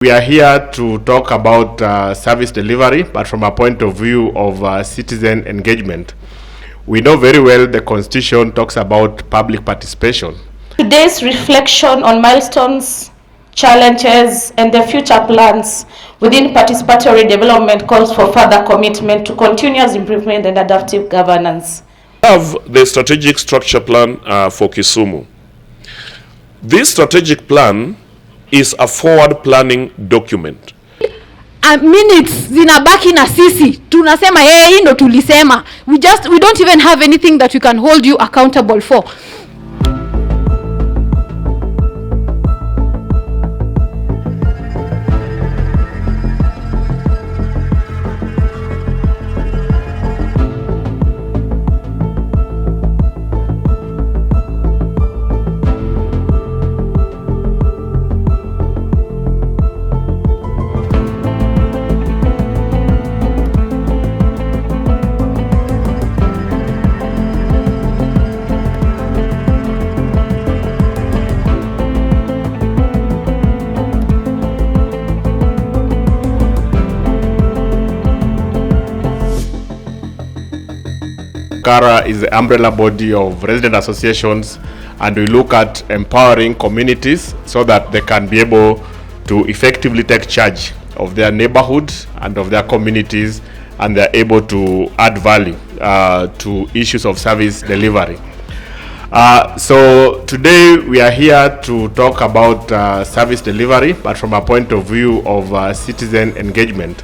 We are here to talk about service delivery, but from a point of view of citizen engagement. We know very well the Constitution talks about public participation. Today's reflection on milestones, challenges, and the future plans within participatory development calls for further commitment to continuous improvement and adaptive governance. We have the strategic structure plan for Kisumu. This strategic plan is a forward planning document. Minutes zinabaki na sisi tunasema hii ndo tulisema. We don't even have anything that we can hold you accountable for. CARA is the umbrella body of resident associations, and we look at empowering communities so that they can be able to effectively take charge of their neighborhood and of their communities, and they're able to add value to issues of service delivery. So today we are here to talk about service delivery, but from a point of view of citizen engagement.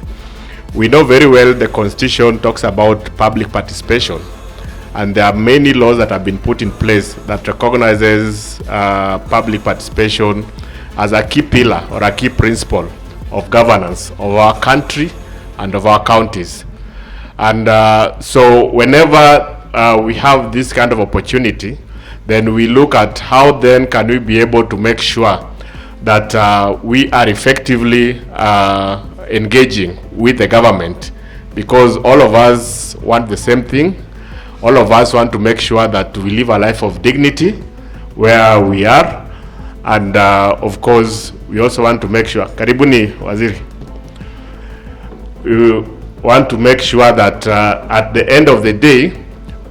We know very well the Constitution talks about public participation, and there are many laws that have been put in place that recognizes public participation as a key pillar or a key principle of governance of our country and of our counties. And so whenever we have this kind of opportunity, then we look at how then can we be able to make sure that we are effectively engaging with the government, because all of us want the same thing. All of us want to make sure that we live a life of dignity where we are, and of course we also want to make sure, karibuni waziri, we want to make sure that at the end of the day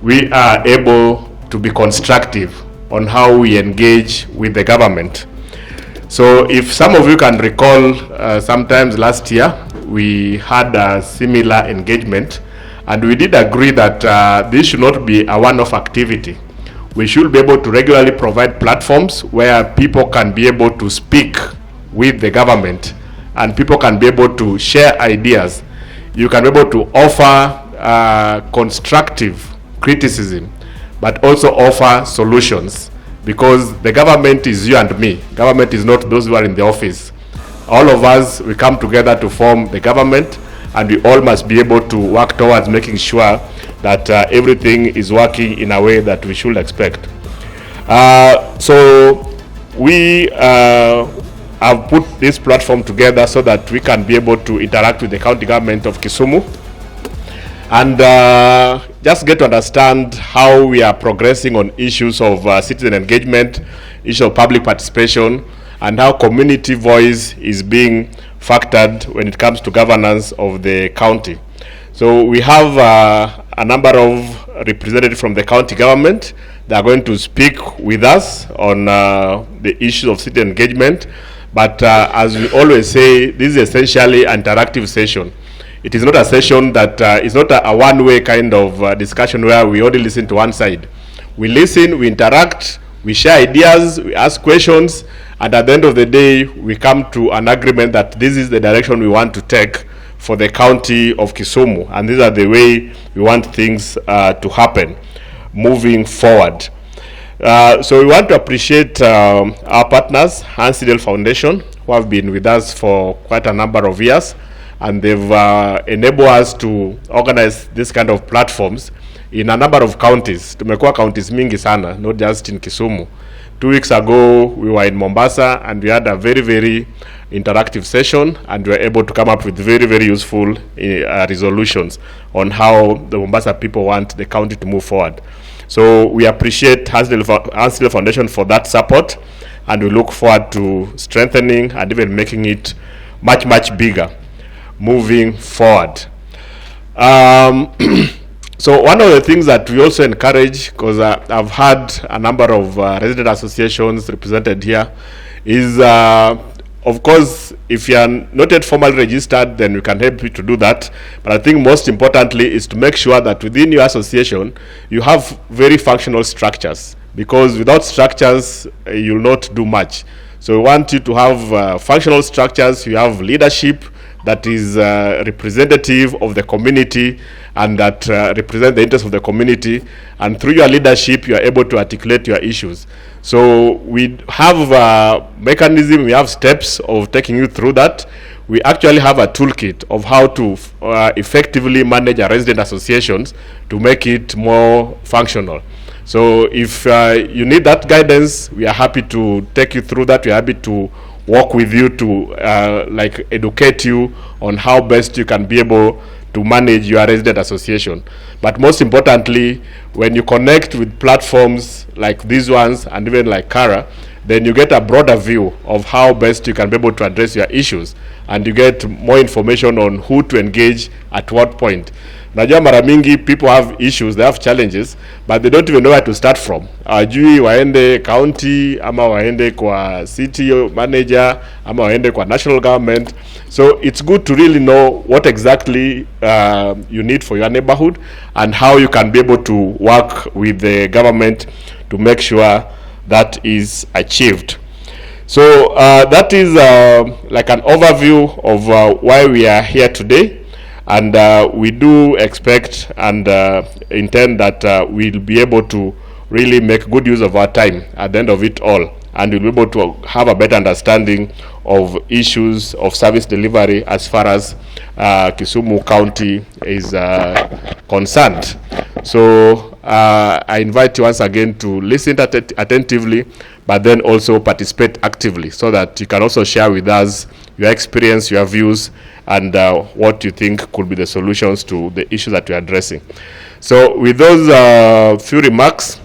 we are able to be constructive on how we engage with the government. So if some of you can recall, sometimes last year we had a similar engagement, and we did agree that this should not be a one-off activity. We should be able to regularly provide platforms where people can be able to speak with the government, and people can be able to share ideas. You can be able to offer constructive criticism, but also offer solutions, because the government is you and me. Government is not those who are in the office. All of us, we come together to form the government, and we all must be able to work towards making sure that everything is working in a way that we should expect. So we have put this platform together so that we can be able to interact with the county government of Kisumu and just get to understand how we are progressing on issues of citizen engagement, issues of public participation, and how community voice is being factored when it comes to governance of the county. So we have a number of representatives from the county government that are going to speak with us on the issues of citizen engagement. But as we always say, this is essentially an interactive session. It is not a session that is not a one-way kind of discussion where we only listen to one side. We listen, we interact, we share ideas, we ask questions, and at the end of the day, we come to an agreement that this is the direction we want to take for the county of Kisumu, and these are the way we want things to happen moving forward. So we want to appreciate our partners, Hans Sidel Foundation, who have been with us for quite a number of years, and they've enabled us to organize this kind of platforms in a number of counties. Tumekuwa counties mingi sana, not just in Kisumu. 2 weeks ago, we were in Mombasa, and we had a very, very interactive session, and we were able to come up with very, very useful resolutions on how the Mombasa people want the county to move forward. So we appreciate Hans Sidel Foundation for that support, and we look forward to strengthening and even making it much bigger moving forward. So one of the things that we also encourage, because I've had a number of resident associations represented here, is of course, if you are not yet formally registered, then we can help you to do that. But I think most importantly is to make sure that within your association, you have very functional structures, because without structures, you'll not do much. So we want you to have functional structures. You have leadership that is representative of the community and that represent the interests of the community, and through your leadership you are able to articulate your issues. So we have a mechanism, we have steps of taking you through that. We actually have a toolkit of how to effectively manage our resident associations to make it more functional. So if you need that guidance, we are happy to take you through that. We are happy to work with you to like educate you on how best you can be able to manage your resident association. But most importantly, when you connect with platforms like these ones and even like Kara, then you get a broader view of how best you can be able to address your issues, and you get more information on who to engage at what point. Najua mara mingi people have issues, they have challenges, but they don't even know where to start from. Hawajui waende county, ama waende kwa city manager, ama waende kwa national government. So it's good to really know what exactly you need for your neighborhood and how you can be able to work with the government to make sure that is achieved. So that is like an overview of why we are here today. And we do expect and intend that we'll be able to really make good use of our time at the end of it all, and we'll be able to have a better understanding of issues of service delivery as far as Kisumu County is concerned. So I invite you once again to listen attentively, but then also participate actively, so that you can also share with us your experience, your views, and what you think could be the solutions to the issues that we're addressing. So with those few remarks,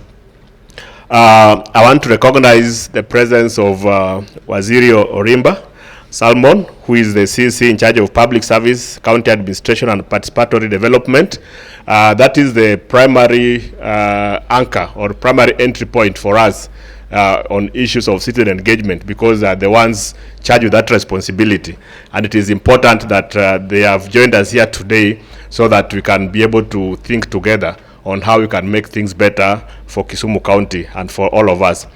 I want to recognize the presence of Waziri Orimba Salmon, who is the CC in charge of Public Service, County Administration and Participatory Development. That is the primary anchor or primary entry point for us on issues of citizen engagement, because they are the ones charged with that responsibility. And it is important that they have joined us here today so that we can be able to think together on how we can make things better for Kisumu County and for all of us.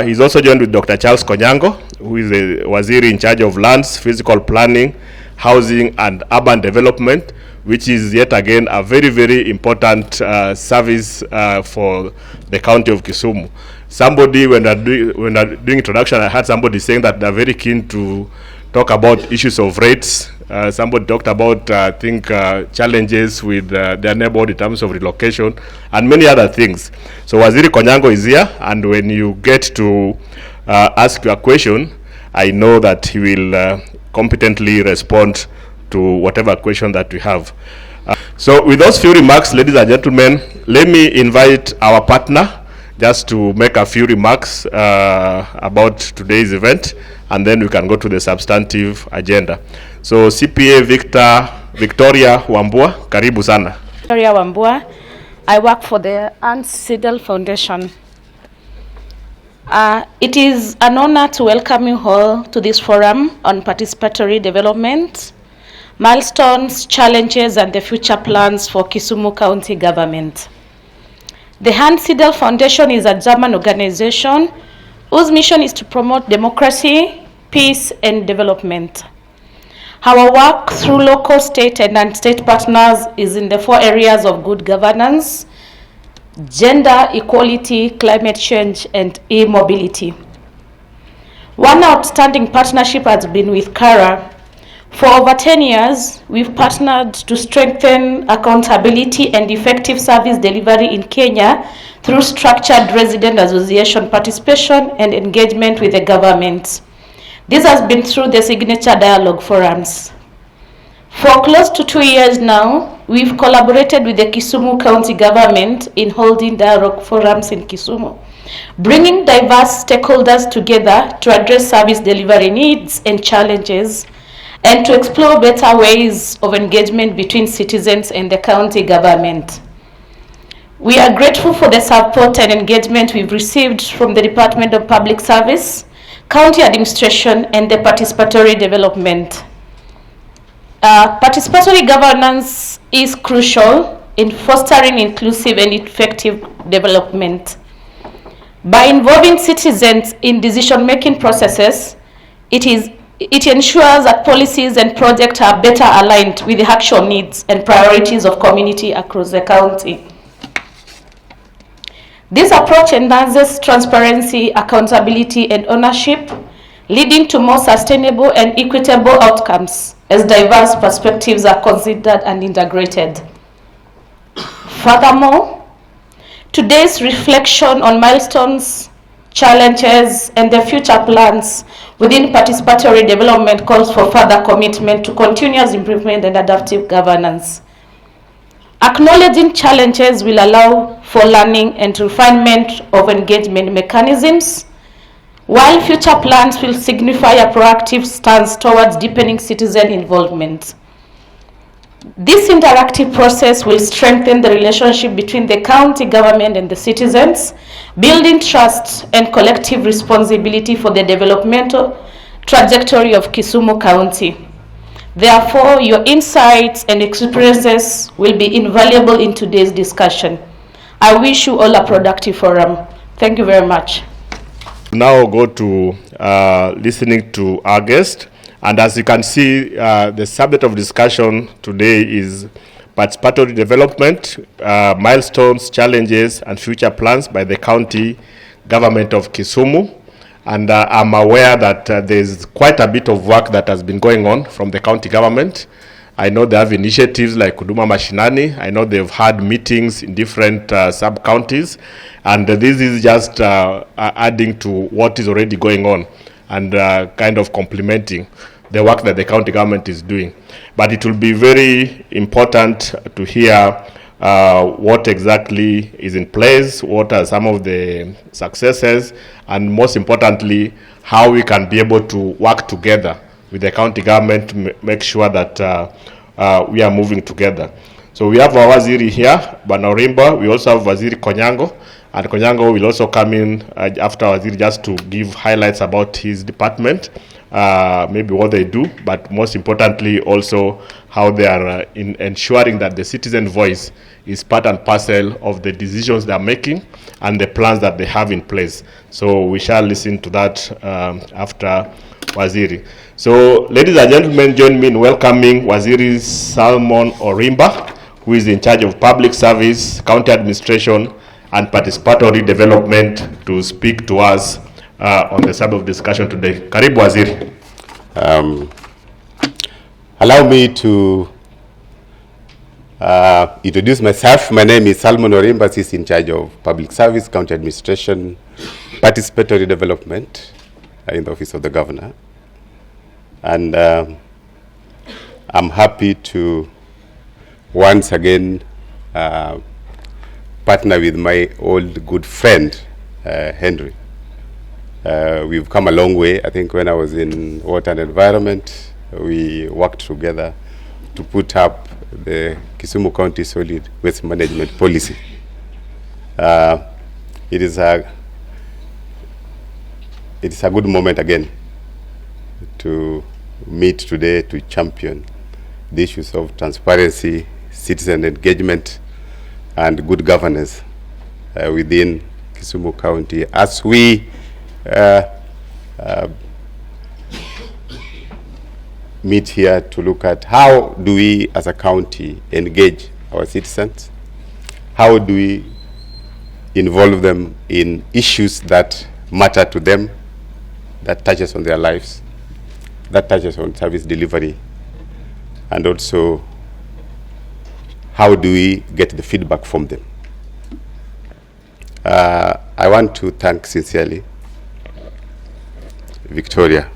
He's also joined with Dr. Charles Konyango, who is the Waziri in charge of lands, physical planning, housing and urban development, which is yet again a very, very important service for the county of Kisumu. Somebody, when I doing introduction, I heard somebody saying that they're very keen to talk about issues of rates. Somebody talked about, I think, challenges with their neighborhood in terms of relocation and many other things. So Waziri Konyango is here, and when you get to ask your question, I know that he will competently respond to whatever question that we have. So with those few remarks, ladies and gentlemen, let me invite our partner just to make a few remarks about today's event, and then we can go to the substantive agenda. So CPA Victoria Wambua, karibu sana. Victoria Wambua, I work for the Ants Sidel Foundation. It is an honor to welcome you all to this forum on participatory development, milestones, challenges, and the future plans for Kisumu County government. The Hans Sidel Foundation is a German organization whose mission is to promote democracy, peace, and development. Our work through local, state, and non-state partners is in the 4 areas of good governance: gender equality, climate change, and e-mobility. One outstanding partnership has been with Kara. For over 10 years, we've partnered to strengthen accountability and effective service delivery in Kenya through structured resident association participation and engagement with the government. This has been through the signature dialogue forums. For close to 2 years now, we've collaborated with the Kisumu County government in holding dialogue forums in Kisumu, bringing diverse stakeholders together to address service delivery needs and challenges and to explore better ways of engagement between citizens and the county government. We are grateful for the support and engagement we've received from the Department of Public Service, County Administration, and the Participatory Development. Participatory governance is crucial in fostering inclusive and effective development. By involving citizens in decision-making processes, it ensures that policies and projects are better aligned with the actual needs and priorities of community across the county. This approach enhances transparency, accountability, and ownership, leading to more sustainable and equitable outcomes as diverse perspectives are considered and integrated. Furthermore, today's reflection on milestones, challenges, and the future plans within participatory development calls for further commitment to continuous improvement and adaptive governance. Acknowledging challenges will allow for learning and refinement of engagement mechanisms, while future plans will signify a proactive stance towards deepening citizen involvement. This interactive process will strengthen the relationship between the county government and the citizens, building trust and collective responsibility for the developmental trajectory of Kisumu County. Therefore, your insights and experiences will be invaluable in today's discussion. I wish you all a productive forum. Thank you very much. Now go to listening to our guest. And as you can see, the subject of discussion today is participatory development, milestones, challenges, and future plans by the county government of Kisumu. And I'm aware that there's quite a bit of work that has been going on from the county government. I know they have initiatives like Huduma Mashinani. I know they've had meetings in different sub-counties. And this is just adding to what is already going on and kind of complementing the work that the county government is doing. But it will be very important to hear what exactly is in place, what are some of the successes, and most importantly, how we can be able to work together with the county government to make sure that we are moving together. So we have our Waziri here, Banorimba. We also have Waziri Konyango, and Konyango will also come in after Waziri just to give highlights about his department, maybe what they do, but most importantly also how they are in ensuring that the citizen voice is part and parcel of the decisions they are making and the plans that they have in place. So we shall listen to that after Waziri. So ladies and gentlemen, join me in welcoming Waziri Salmon Orimba, who is in charge of public service, county administration, and participatory development, to speak to us on the subject of discussion today. Karibu Waziri. Allow me to introduce myself. My name is Salmon Orimba. He's in charge of public service, county administration, participatory development in the office of the governor. And I'm happy to once again partner with my old good friend, Henry. We've come a long way. I think when I was in water and environment, we worked together to put up the Kisumu County Solid Waste Management Policy. It is a good moment again to meet today to champion the issues of transparency, citizen engagement, and good governance within Kisumu County as we meet here to look at how do we as a county engage our citizens, how do we involve them in issues that matter to them, that touches on their lives, that touches on service delivery, and also how do we get the feedback from them. I want to thank sincerely Victoria,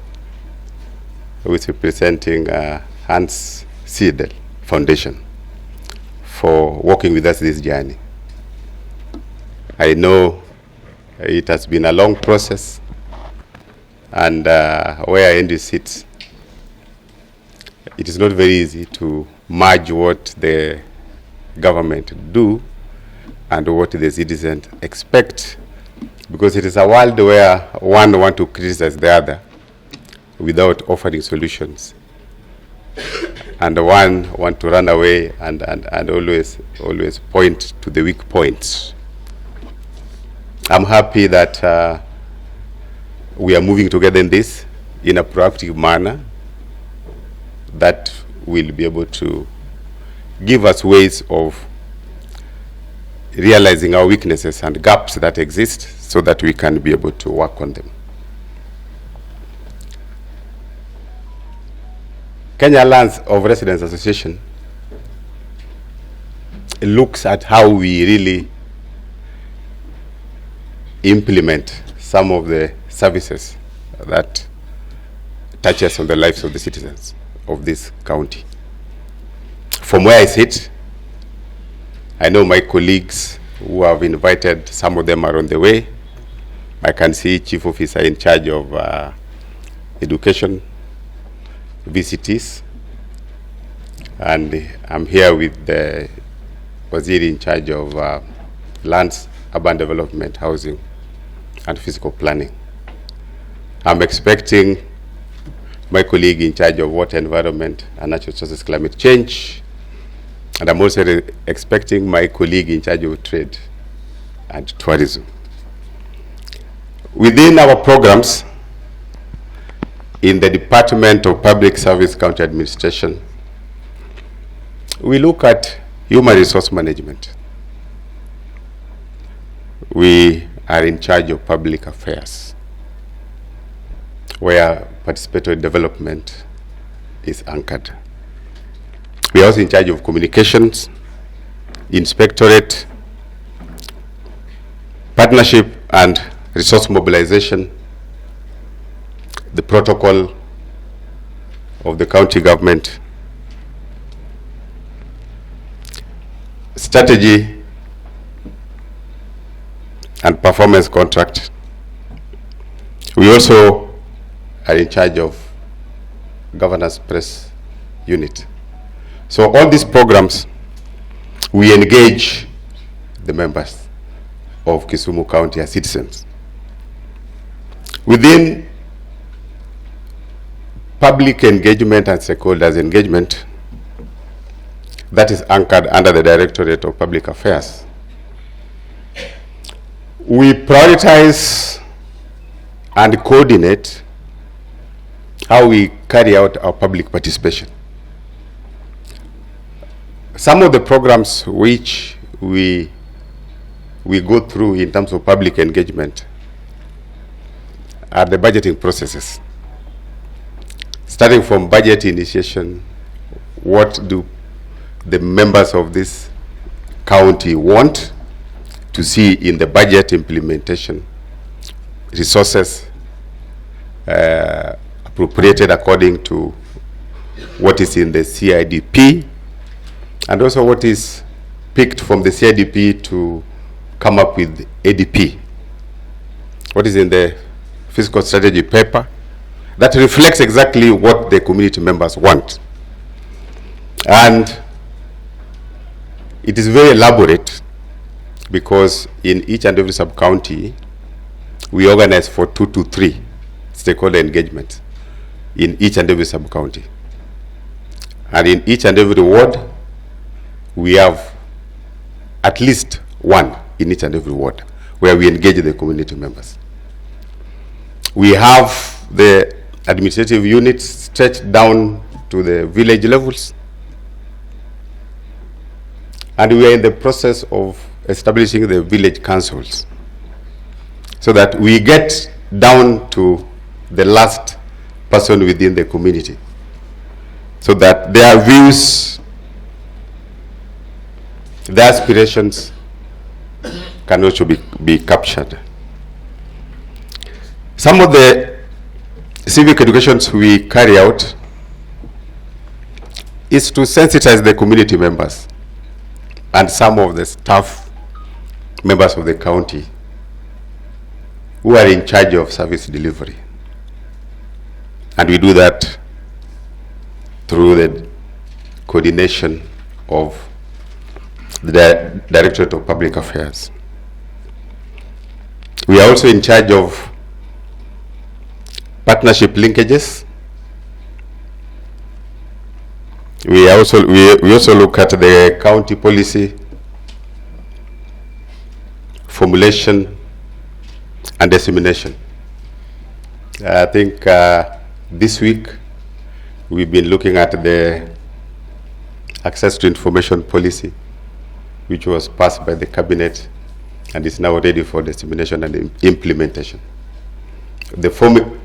who is representing Hans Siedel Foundation, for working with us this journey. I know it has been a long process, and where Andy sits, it is not very easy to merge what the government do and what the citizens expect, because it is a world where one wants to criticize the other without offering solutions, and one wants to run away and always point to the weak points. I'm happy that we are moving together in this in a proactive manner that will be able to give us ways of realizing our weaknesses and gaps that exist so that we can be able to work on them. Kenya Lands of Residents Association looks at how we really implement some of the services that touches on the lives of the citizens of this county. From where I sit, I know my colleagues who have invited, some of them are on the way. I can see Chief Officer in charge of education, VCTs, and I'm here with the Waziri in charge of lands, urban development, housing, and physical planning. I'm expecting my colleague in charge of water, environment, and natural resources, climate change, and I'm also expecting my colleague in charge of trade and tourism. Within our programs, in the Department of Public Service County Administration, we look at human resource management. We are in charge of public affairs, where participatory development is anchored. We are also in charge of communications, inspectorate, partnership and resource mobilization, the protocol of the county government, strategy and performance contract. We also are in charge of governance press unit. So all these programs, we engage the members of Kisumu County as citizens. Within public engagement and stakeholders engagement, that is anchored under the Directorate of Public Affairs. We prioritize and coordinate how we carry out our public participation. Some of the programs which we go through in terms of public engagement are the budgeting processes. Starting from budget initiation, what do the members of this county want to see in the budget implementation, resources appropriated according to what is in the CIDP, and also what is picked from the CIDP to come up with ADP, what is in the fiscal strategy paper that reflects exactly what the community members want. And it is very elaborate because in each and every sub-county, we organize for 2 to 3 stakeholder engagements in each and every sub-county. And in each and every ward, we have at least one in each and every ward where we engage the community members. We have the administrative units stretched down to the village levels, and we are in the process of establishing the village councils so that we get down to the last person within the community so that their views, their aspirations can also be captured. Some of the civic educations we carry out is to sensitize the community members and some of the staff members of the county who are in charge of service delivery. And we do that through the coordination of the Directorate of Public Affairs. We are also in charge of partnership linkages. We also look at the county policy formulation and dissemination. I think this week we've been looking at the access to information policy, which was passed by the cabinet and is now ready for dissemination and implementation. The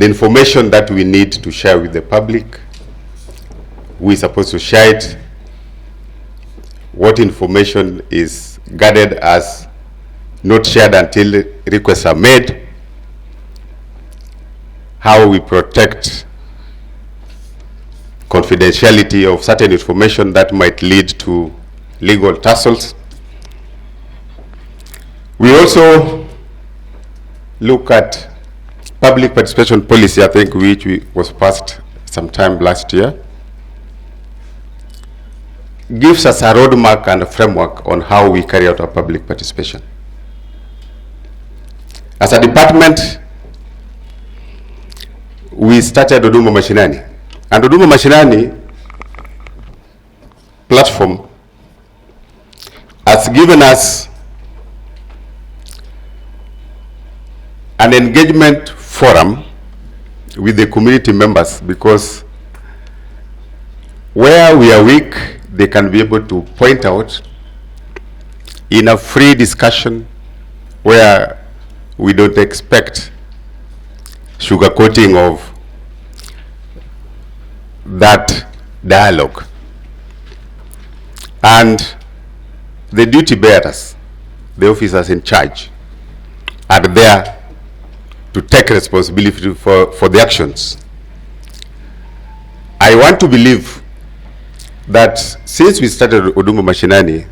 information that we need to share with the public, we're supposed to share it. What information is guarded as not shared until requests are made, how we protect confidentiality of certain information that might lead to legal tussles. We also look at public participation policy, I think, which was passed sometime last year. Gives us a roadmap and a framework on how we carry out our public participation. As a department, we started Huduma Mashinani. And Huduma Mashinani platform has given us an engagement forum with the community members, because where we are weak, they can be able to point out in a free discussion where we don't expect sugarcoating of that dialogue. And the duty bearers, the officers in charge, are there to take responsibility for the actions. I want to believe that since we started Huduma Mashinani,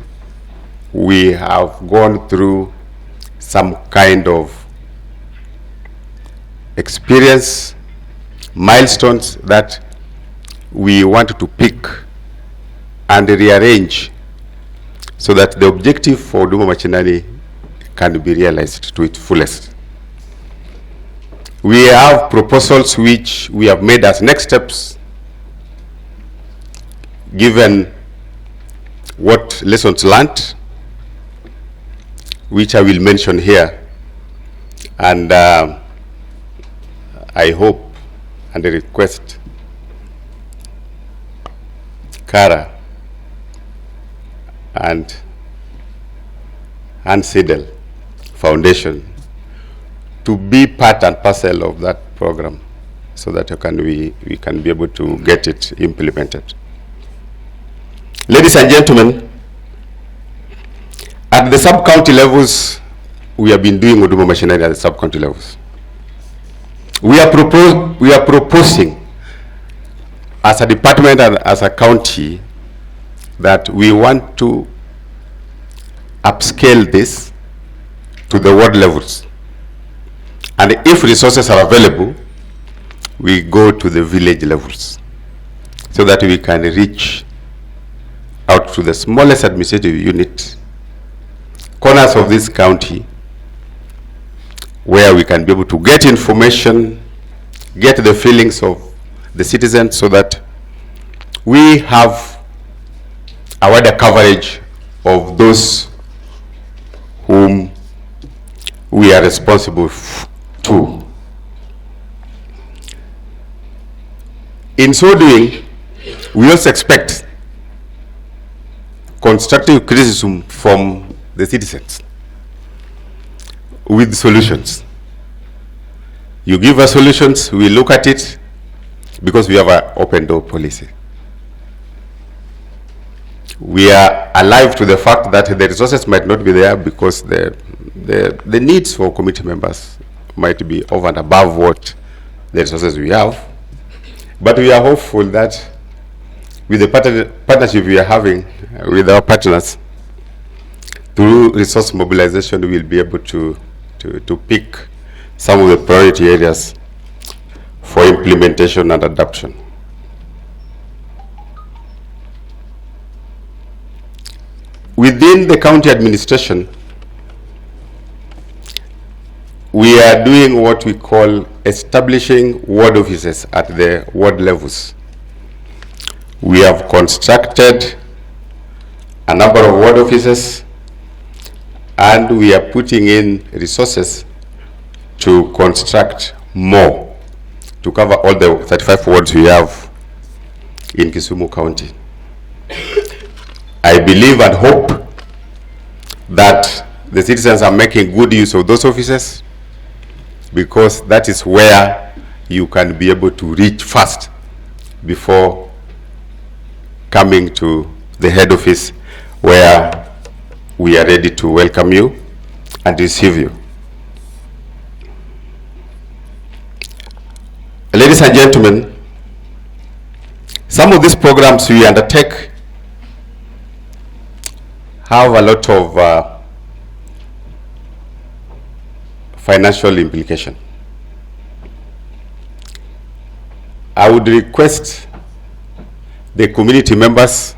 we have gone through some kind of experience, milestones that we want to pick and rearrange so that the objective for Huduma Mashinani can be realized to its fullest. We have proposals which we have made as next steps, given what lessons learned, which I will mention here. And I hope and request Kara and Sidel Foundation to be part and parcel of that program, so that we can be able to get it implemented. Ladies and gentlemen, at the sub-county levels, we have been doing Huduma Mashinani at the sub-county levels. We are proposing as a department and as a county that we want to upscale this to the ward levels. And if resources are available, we go to the village levels so that we can reach out to the smallest administrative unit, corners of this county, where we can be able to get information, get the feelings of the citizens, so that we have a wider coverage of those whom we are responsible to. In so doing, we also expect constructive criticism from the citizens with solutions. You give us solutions, we look at it, because we have an open door policy. We are alive to the fact that the resources might not be there because the needs for committee members might be over and above what the resources we have. But we are hopeful that with the partnership we are having with our partners, through resource mobilization, we will be able to pick some of the priority areas for implementation and adoption. within the county administration, we are doing what we call establishing ward offices at the ward levels. We have constructed a number of ward offices, and we are putting in resources to construct more to cover all the 35 wards we have in Kisumu County. I believe and hope that the citizens are making good use of those offices, because that is where you can be able to reach fast before coming to the head office, where we are ready to welcome you and receive you. Ladies and gentlemen, some of these programs we undertake have a lot of financial implication. I would request the community members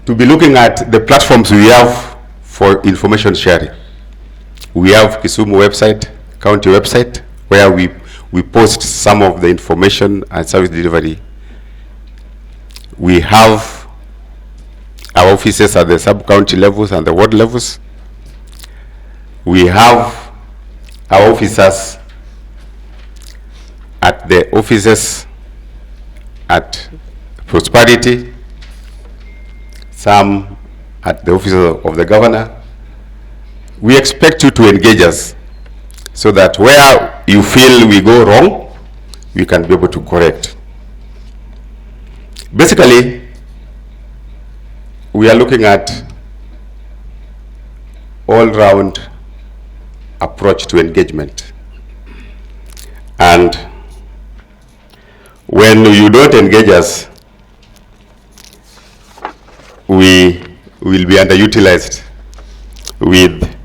to be looking at the platforms we have for information sharing. We have Kisumu website, county website, where we post some of the information and service delivery. We have our offices at the sub-county levels and the ward levels. We have our officers at the offices at Prosperity, some at the office of the governor. We expect you to engage us so that where you feel we go wrong, we can be able to correct. Basically, we are looking at all-round approach to engagement. And when you don't engage us, we will be underutilized with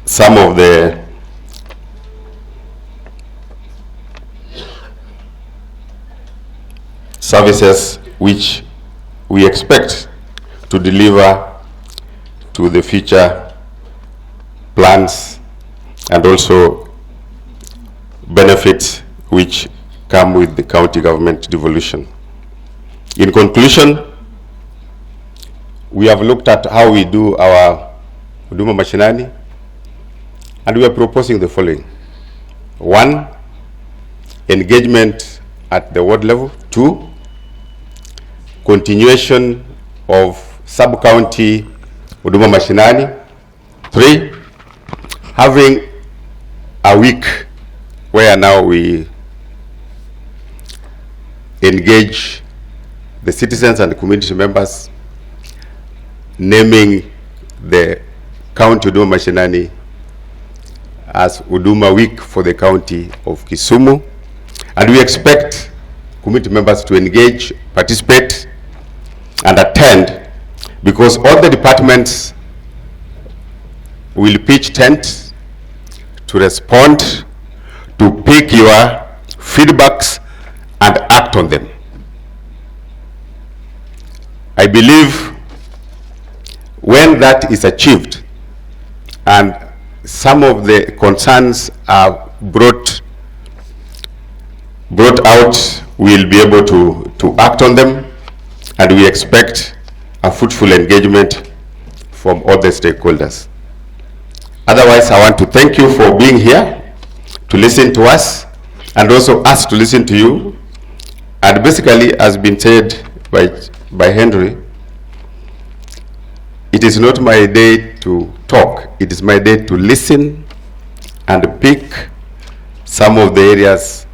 some of the services which we expect to deliver to the future plans and also benefits which come with the county government devolution. In conclusion, we have looked at how we do our huduma mashinani, and we are proposing the following. 1, engagement at the ward level. 2, continuation of sub-county huduma mashinani. 3, having a week where now we engage the citizens and the community members, naming the county huduma mashinani as Huduma Week for the county of Kisumu. And we expect community members to engage, participate, and attend, because all the departments will pitch tent to respond, to pick your feedbacks and act on them. I believe when that is achieved and some of the concerns are brought out, we'll be able to act on them, and we expect a fruitful engagement from all the stakeholders. Otherwise, I want to thank you for being here to listen to us, and also us to listen to you. And basically, as been said by Henry, it is not my day to talk, it is my day to listen and pick some of the areas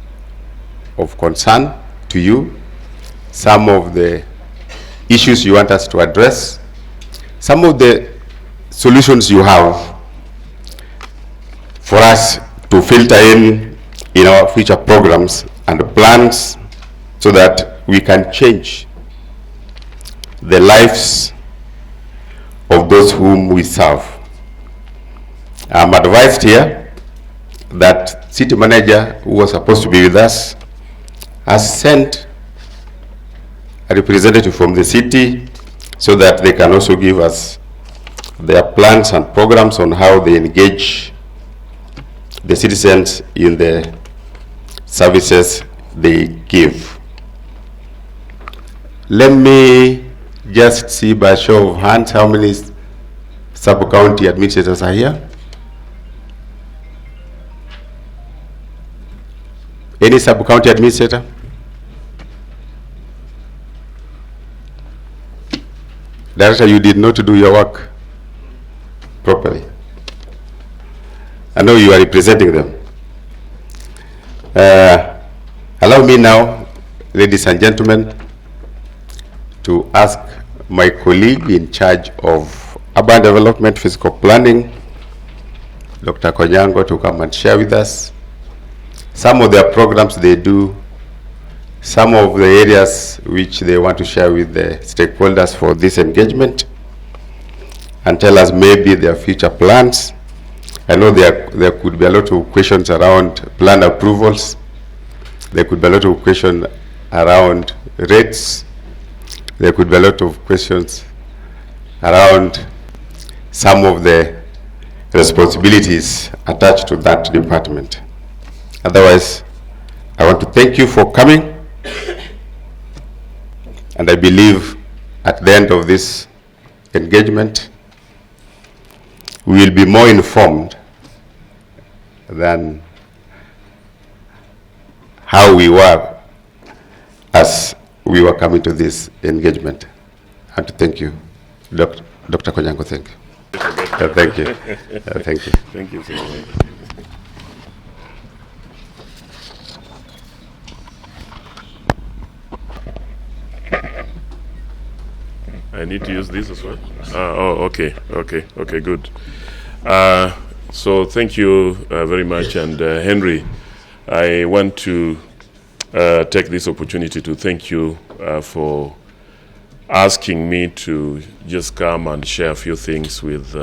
of concern to you, some of the issues you want us to address, some of the solutions you have for us to filter in our future programs and plans, so that we can change the lives of those whom we serve. I'm advised here that city manager, who was supposed to be with us, has sent a representative from the city so that they can also give us their plans and programs on how they engage the citizens in the services they give. Let me just see by show of hands how many sub-county administrators are here. Any sub-county administrator? Director, you did not do your work properly. I know you are representing them. Allow me now, ladies and gentlemen, to ask my colleague in charge of urban development, physical planning, Dr. Konyango, to come and share with us some of their programs they do, some of the areas which they want to share with the stakeholders for this engagement, and tell us maybe their future plans. I know there could be a lot of questions around plan approvals. There could be a lot of questions around rates. There could be a lot of questions around some of the responsibilities attached to that department. Otherwise, I want to thank you for coming. And I believe at the end of this engagement, we will be more informed than how we were as we were coming to this engagement. I want to thank you. Dr. Konyango, thank you. Thank you. Thank you. Thank you so much. I need to use this as well? Okay, good. So thank you very much. And Henry, I want to take this opportunity to thank you for asking me to just come and share a few things with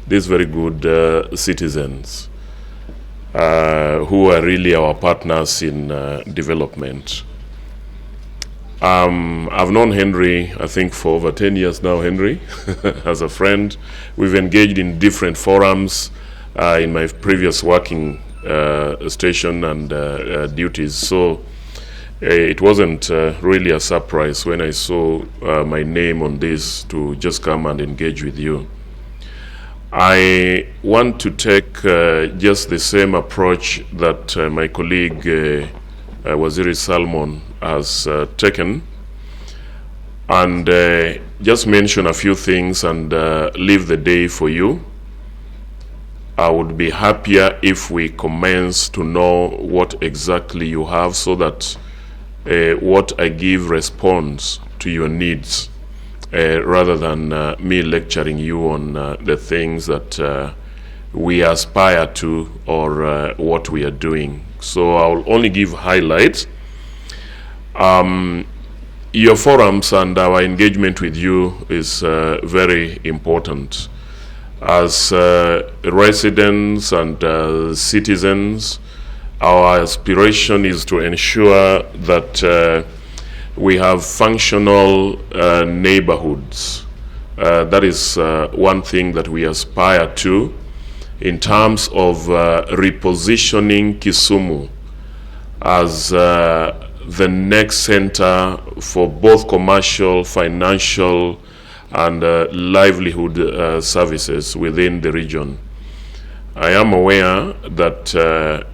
these very good citizens who are really our partners in development. I've known Henry, I think, for over 10 years now, Henry, as a friend. We've engaged in different forums in my previous working station and duties. So it wasn't really a surprise when I saw my name on this to just come and engage with you. I want to take just the same approach that my colleague Waziri Salmon has taken, and just mention a few things and leave the day for you. I would be happier if we commence to know what exactly you have, so that what I give responds to your needs, rather than me lecturing you on the things that we aspire to or what we are doing. So I'll only give highlights. Your forums and our engagement with you is very important. As residents and citizens, our aspiration is to ensure that we have functional neighborhoods. That is one thing that we aspire to in terms of repositioning Kisumu as the next center for both commercial, financial, and livelihood services within the region. I am aware that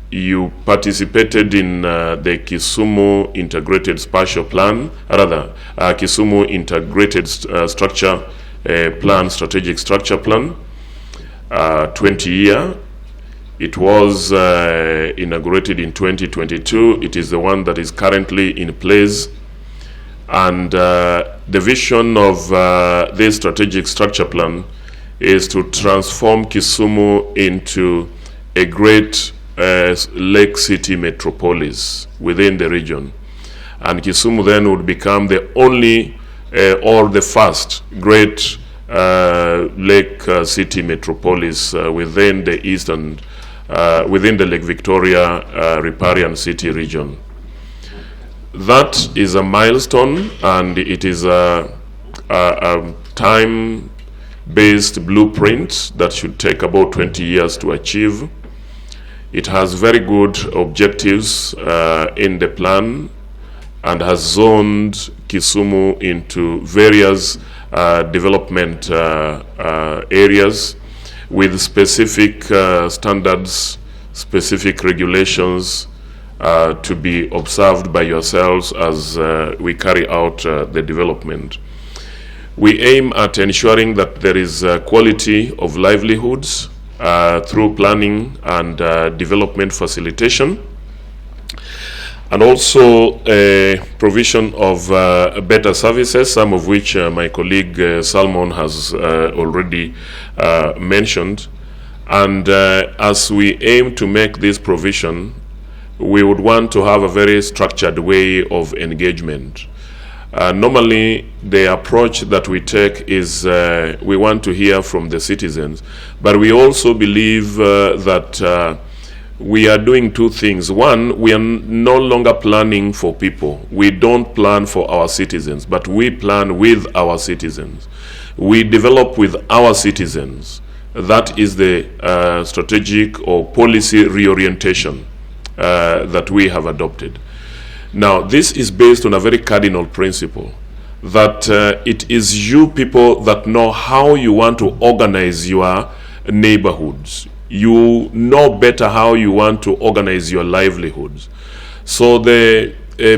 you participated in the Kisumu Integrated Spatial Plan, Kisumu Integrated Structure Plan, Strategic Structure Plan, 20-year. It was inaugurated in 2022. It is the one that is currently in place. And the vision of this strategic structure plan is to transform Kisumu into a great lake city metropolis within the region. And Kisumu then would become the only or the first great lake city metropolis within the eastern, within the Lake Victoria riparian city region. That is a milestone, and it is a time-based blueprint that should take about 20 years to achieve. It has very good objectives in the plan and has zoned Kisumu into various development areas with specific standards, specific regulations to be observed by yourselves as we carry out the development. We aim at ensuring that there is quality of livelihoods through planning and development facilitation, and also provision of better services, some of which my colleague Salmon has already mentioned. And as we aim to make this provision, we would want to have a very structured way of engagement. Normally, the approach that we take is we want to hear from the citizens, but we also believe that we are doing two things. One, we are no longer planning for people. We don't plan for our citizens, but we plan with our citizens. We develop with our citizens. That is the strategic or policy reorientation that we have adopted. Now, this is based on a very cardinal principle that it is you people that know how you want to organize your neighborhoods. You know better how you want to organize your livelihoods. So the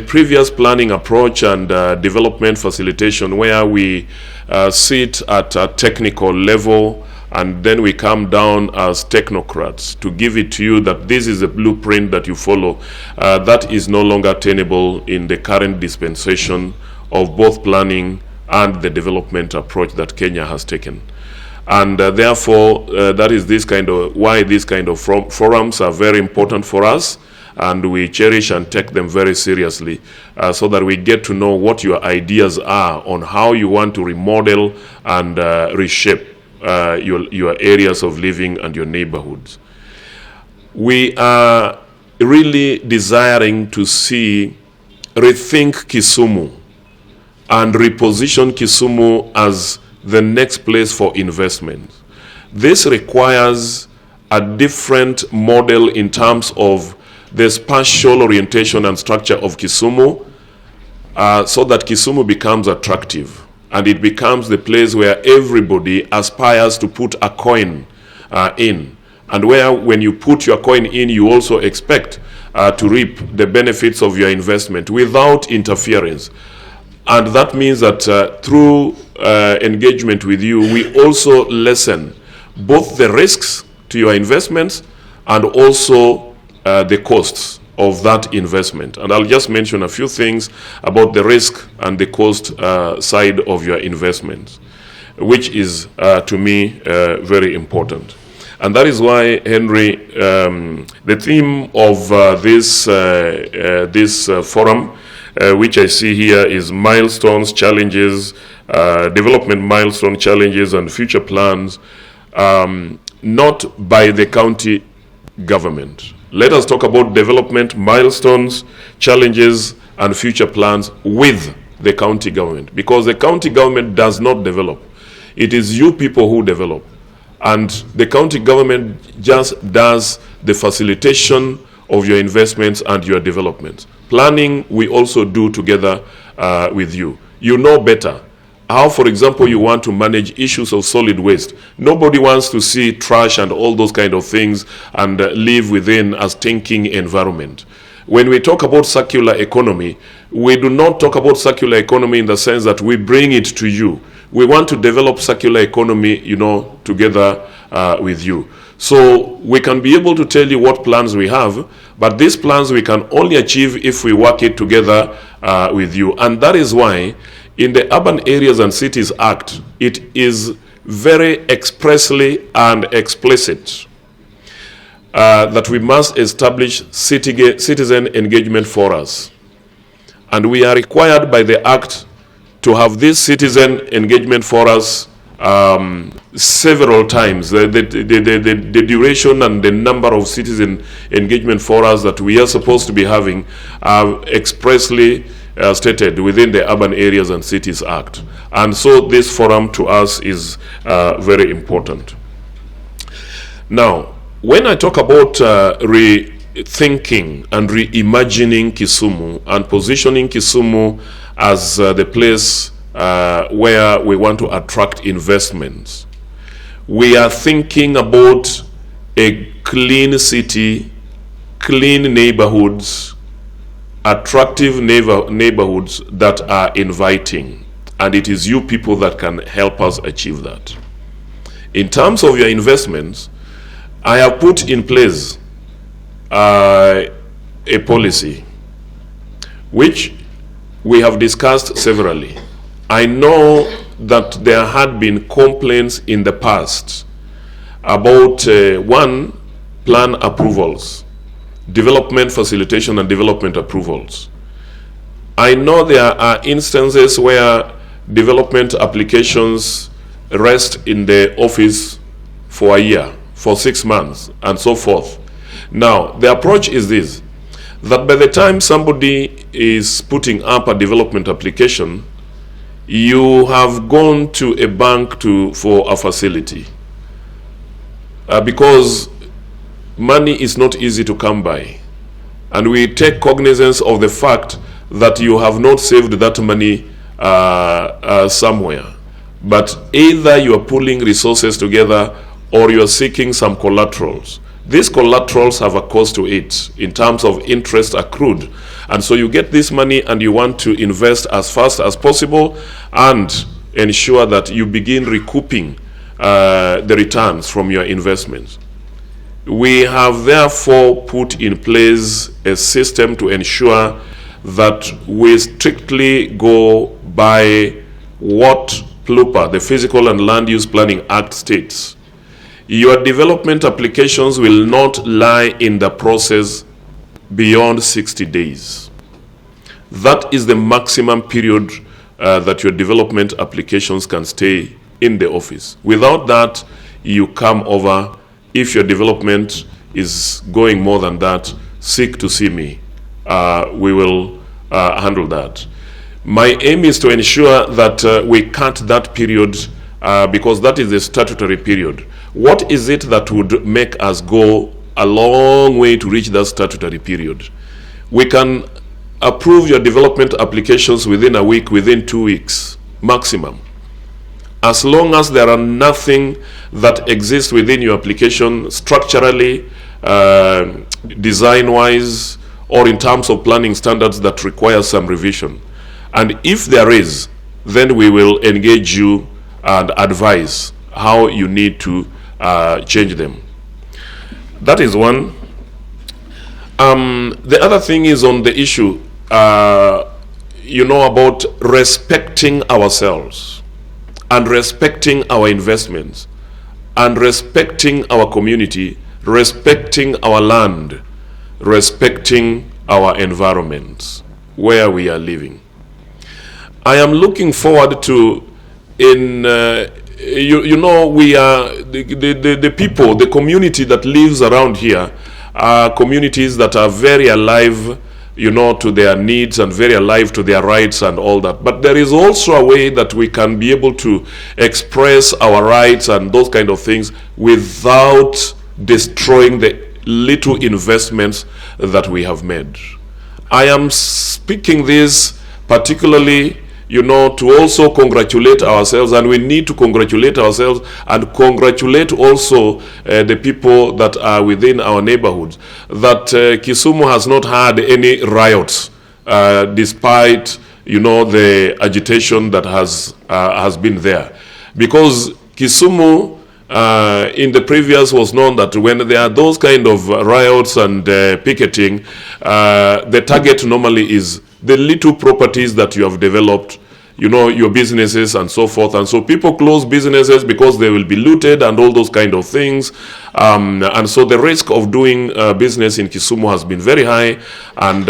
previous planning approach and development facilitation, where we sit at a technical level and then we come down as technocrats to give it to you that this is a blueprint that you follow, that is no longer tenable in the current dispensation of both planning and the development approach that Kenya has taken. And therefore, that is why these kind of forums are very important for us, and we cherish and take them very seriously so that we get to know what your ideas are on how you want to remodel and reshape your areas of living and your neighborhoods. We are really desiring to rethink Kisumu and reposition Kisumu as the next place for investment. This requires a different model in terms of the spatial orientation and structure of Kisumu so that Kisumu becomes attractive. And it becomes the place where everybody aspires to put a coin in. And where when you put your coin in, you also expect to reap the benefits of your investment without interference. And that means that through engagement with you, we also lessen both the risks to your investments and also the costs of that investment. And I'll just mention a few things about the risk and the cost side of your investments, which is, to me, very important. And that is why, Henry, the theme of this forum, which I see here, is milestones, challenges, development milestone challenges and future plans, not by the county government. Let us talk about development milestones, challenges, and future plans with the county government, because the county government does not develop. It is you people who develop. And the county government just does the facilitation of your investments and your developments. Planning, we also do together with you. You know better how, for example, you want to manage issues of solid waste. Nobody wants to see trash and all those kind of things and live within a stinking environment. When we talk about circular economy, we do not talk about circular economy in the sense that we bring it to you. We want to develop circular economy, together with you. So we can be able to tell you what plans we have, but these plans we can only achieve if we work it together with you. And that is why in the Urban Areas and Cities Act, it is very expressly and explicit that we must establish citizen engagement forums. And we are required by the Act to have these citizen engagement forums several times. The duration and the number of citizen engagement forums that we are supposed to be having are expressly stated within the Urban Areas and Cities Act. And so this forum to us is very important. Now, when I talk about rethinking and reimagining Kisumu and positioning Kisumu as the place where we want to attract investments, we are thinking about a clean city, clean neighborhoods, attractive neighborhoods that are inviting. And it is you people that can help us achieve that. In terms of your investments, I have put in place a policy which we have discussed severally. I know that there had been complaints in the past about plan approvals, development facilitation and development approvals. I know there are instances where development applications rest in the office for a year, for 6 months, and so forth. Now, the approach is this, that by the time somebody is putting up a development application, you have gone to a bank for a facility. Because money is not easy to come by. And we take cognizance of the fact that you have not saved that money somewhere. But either you are pulling resources together or you are seeking some collaterals. These collaterals have a cost to it in terms of interest accrued. And so you get this money and you want to invest as fast as possible and ensure that you begin recouping the returns from your investments. We have therefore put in place a system to ensure that we strictly go by what PLUPA, the Physical and Land Use Planning Act, states. Your development applications will not lie in the process beyond 60 days. That is the maximum period that your development applications can stay in the office. Without that, you come over. If your development is going more than that, seek to see me. We will handle that. My aim is to ensure that we cut that period because that is the statutory period. What is it that would make us go a long way to reach that statutory period? We can approve your development applications within a week, within 2 weeks, maximum. As long as there are nothing that exists within your application structurally, design-wise, or in terms of planning standards that require some revision. And if there is, then we will engage you and advise how you need to change them. That is one. The other thing is on the issue, about respecting ourselves and respecting our investments and respecting our community, respecting our land, respecting our environments where we are living. I am looking forward to, we are the people, the community that lives around here are communities that are very alive, to their needs and very alive to their rights and all that. But there is also a way that we can be able to express our rights and those kind of things without destroying the little investments that we have made. I am speaking this particularly to also congratulate ourselves, and we need to congratulate ourselves and congratulate also the people that are within our neighborhoods, that Kisumu has not had any riots despite the agitation that has been there, because Kisumu in the previous was known that when there are those kind of riots and picketing, the target normally is the little properties that you have developed, your businesses and so forth. And so people close businesses because they will be looted and all those kind of things. And so the risk of doing business in Kisumu has been very high, and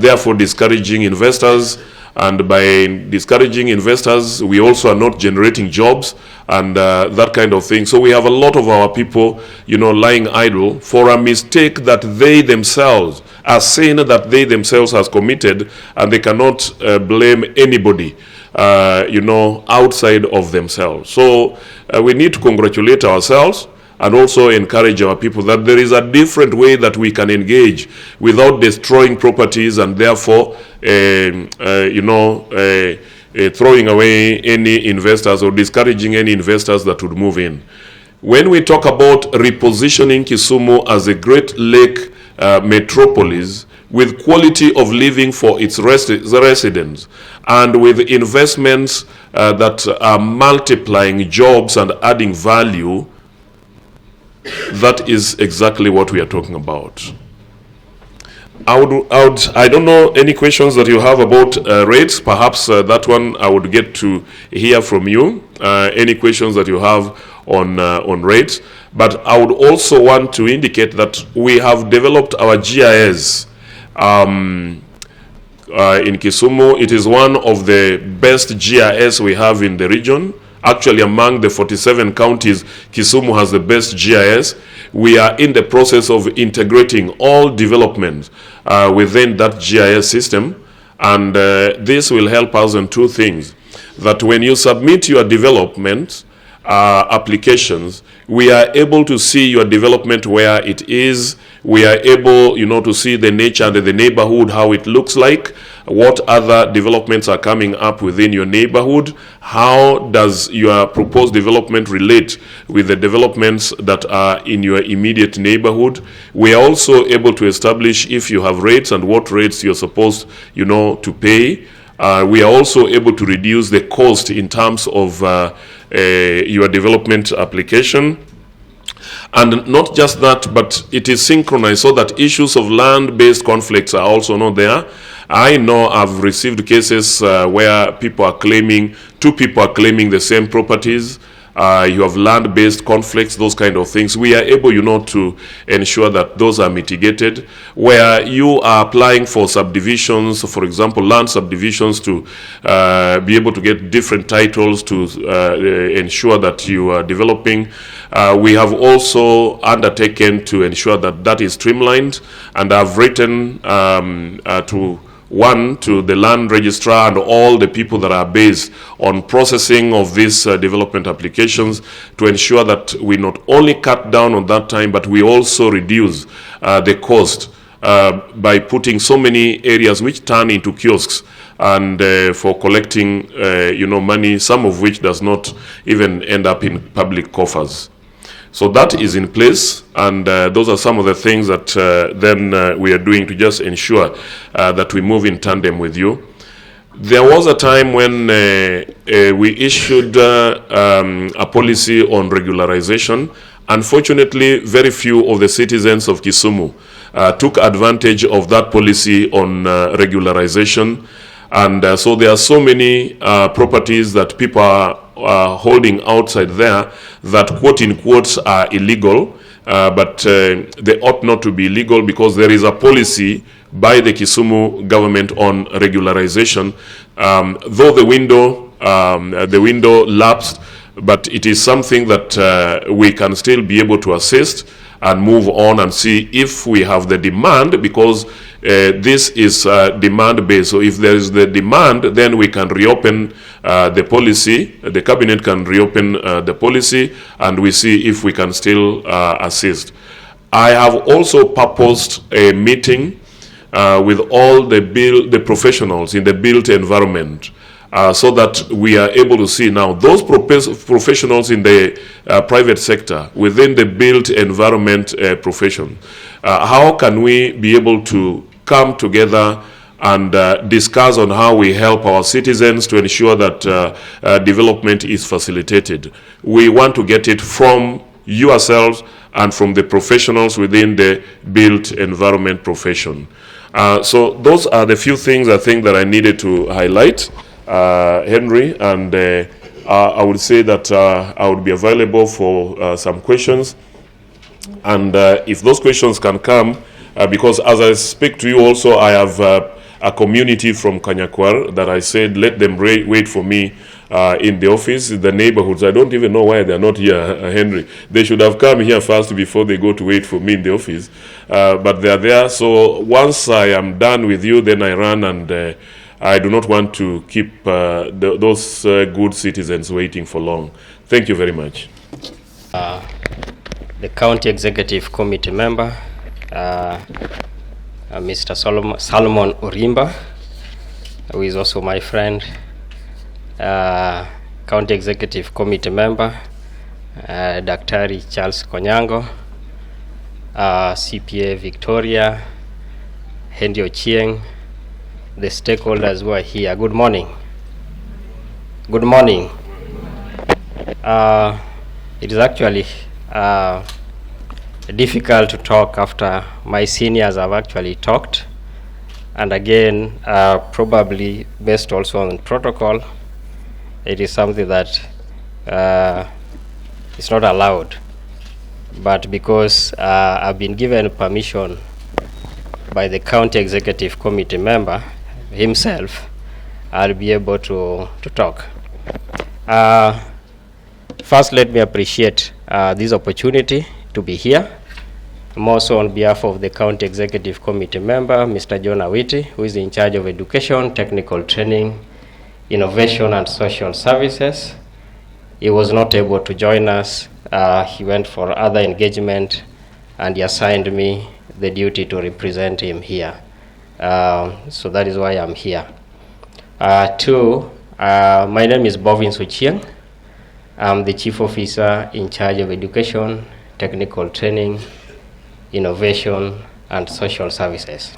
therefore discouraging investors And by discouraging investors, we also are not generating jobs and that kind of thing. So we have a lot of our people, lying idle for a mistake that they themselves are saying that they themselves has committed, and they cannot blame anybody, outside of themselves. So we need to congratulate ourselves and also encourage our people that there is a different way that we can engage without destroying properties and therefore, throwing away any investors or discouraging any investors that would move in. When we talk about repositioning Kisumu as a Great Lake metropolis with quality of living for its residents and with investments that are multiplying jobs and adding value, that is exactly what we are talking about. I don't know any questions that you have about rates. Perhaps that one I would get to hear from you. Any questions that you have on rates. But I would also want to indicate that we have developed our GIS in Kisumu. It is one of the best GIS we have in the region. Actually, among the 47 counties, Kisumu has the best GIS. We are in the process of integrating all development within that GIS system. And this will help us in two things. That when you submit your development applications, we are able to see your development where it is. We are able, to see the nature and the neighborhood, how it looks like, what other developments are coming up within your neighborhood, how does your proposed development relate with the developments that are in your immediate neighborhood. We are also able to establish if you have rates and what rates you're supposed, to pay. We are also able to reduce the cost in terms of your development application. And not just that, but it is synchronized so that issues of land-based conflicts are also not there. I know I've received cases where two people are claiming the same properties. You have land-based conflicts, those kind of things. We are able, to ensure that those are mitigated. Where you are applying for subdivisions, for example, land subdivisions, to be able to get different titles to ensure that you are developing. We have also undertaken to ensure that that is streamlined, and I've written to the land registrar and all the people that are based on processing of these development applications to ensure that we not only cut down on that time, but we also reduce the cost by putting so many areas which turn into kiosks and for collecting money, some of which does not even end up in public coffers. So that is in place, and those are some of the things that then we are doing to just ensure that we move in tandem with you. There was a time when we issued a policy on regularization. Unfortunately, very few of the citizens of Kisumu took advantage of that policy on regularization. And so there are so many properties that people are holding outside there that quote in quotes are illegal, but they ought not to be illegal because there is a policy by the Kisumu government on regularization. Though the window lapsed, but it is something that we can still be able to assist and move on and see if we have the demand, because this is demand based. So if there is the demand, then we can reopen the policy. The cabinet can reopen the policy, and we see if we can still assist. I have also proposed a meeting with all the professionals in the built environment, so that we are able to see now those professionals in the private sector within the built environment profession. How can we be able to come together and discuss on how we help our citizens to ensure that development is facilitated? We want to get it from yourselves and from the professionals within the built environment profession. So those are the few things I think that I needed to highlight, Henry, and I would say that I would be available for some questions. And if those questions can come, because as I speak to you also, I have a community from Kanyakwar that I said, let them wait for me in the office, the neighborhoods. I don't even know why they're not here, Henry. They should have come here first before they go to wait for me in the office. But they're there. So once I am done with you, then I run, and I do not want to keep those good citizens waiting for long. Thank you very much. The County Executive Committee member, Mr. Solomon Orimba, who is also my friend, County Executive Committee member, Dr. Charles Konyango, CPA Victoria, Henry Ochieng, the stakeholders who are here. Good morning. Good morning. It is actually difficult to talk after my seniors have actually talked, and again, probably based also on protocol, it is something that is not allowed. But because I've been given permission by the County Executive Committee member himself, I'll be able to talk. First, let me appreciate this opportunity to be here. I'm also on behalf of the County Executive Committee member, Mr. John Awiti, who is in charge of education, technical training, innovation, and social services. He was not able to join us. He went for other engagement, and he assigned me the duty to represent him here. So that is why I'm here. My name is Bovin Suchieng. I'm the Chief Officer in charge of education, technical training, innovation, and social services.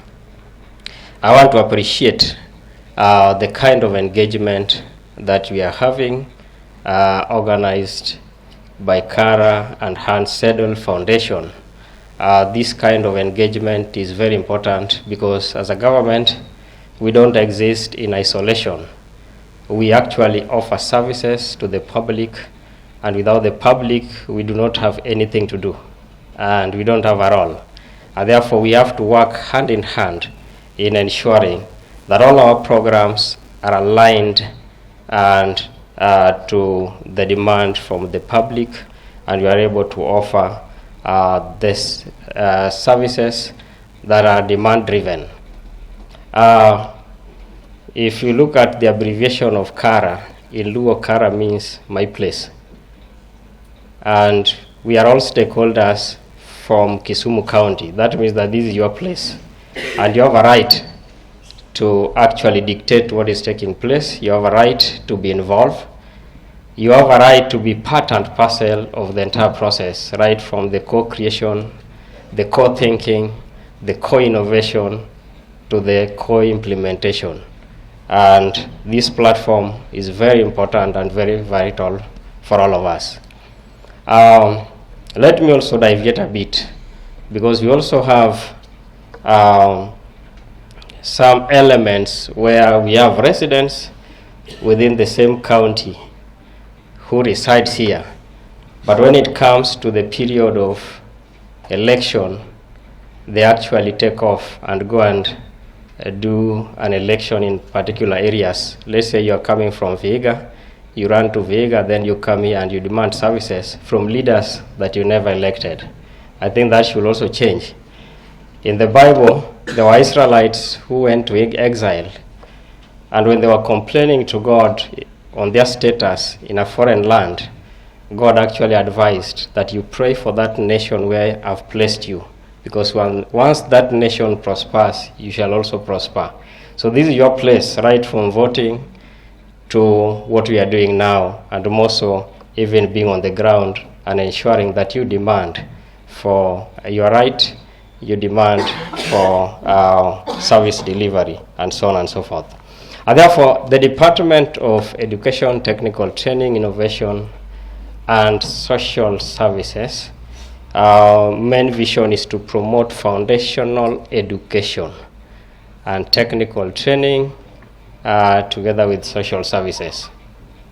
I want to appreciate the kind of engagement that we are having, organized by Kara and Hans Sedel Foundation. This kind of engagement is very important because as a government, we don't exist in isolation. We actually offer services to the public, and without the public, we do not have anything to do, and we don't have a role. And therefore, we have to work hand in hand in ensuring that all our programs are aligned and to the demand from the public, and we are able to offer these services that are demand-driven. If you look at the abbreviation of Kara, in Luo, Kara means my place. And we are all stakeholders from Kisumu County. That means that this is your place. And you have a right to actually dictate what is taking place. You have a right to be involved. You have a right to be part and parcel of the entire process, right from the co-creation, the co-thinking, the co-innovation, to the co-implementation. And this platform is very important and very vital for all of us. Let me also deviate a bit, because we also have some elements where we have residents within the same county who resides here. But when it comes to the period of election, they actually take off and go and do an election in particular areas. Let's say you're coming from Vihiga, you run to Vihiga, then you come here and you demand services from leaders that you never elected. I think that should also change. In the Bible, there were Israelites who went to exile, and when they were complaining to God on their status in a foreign land, God actually advised that you pray for that nation where I've placed you, because once that nation prospers, you shall also prosper. So this is your place, right from voting to what we are doing now, and more so even being on the ground and ensuring that you demand for your right, you demand for service delivery, and so on and so forth. And therefore, the Department of Education, Technical Training, Innovation, and Social Services, main vision is to promote foundational education and technical training together with social services.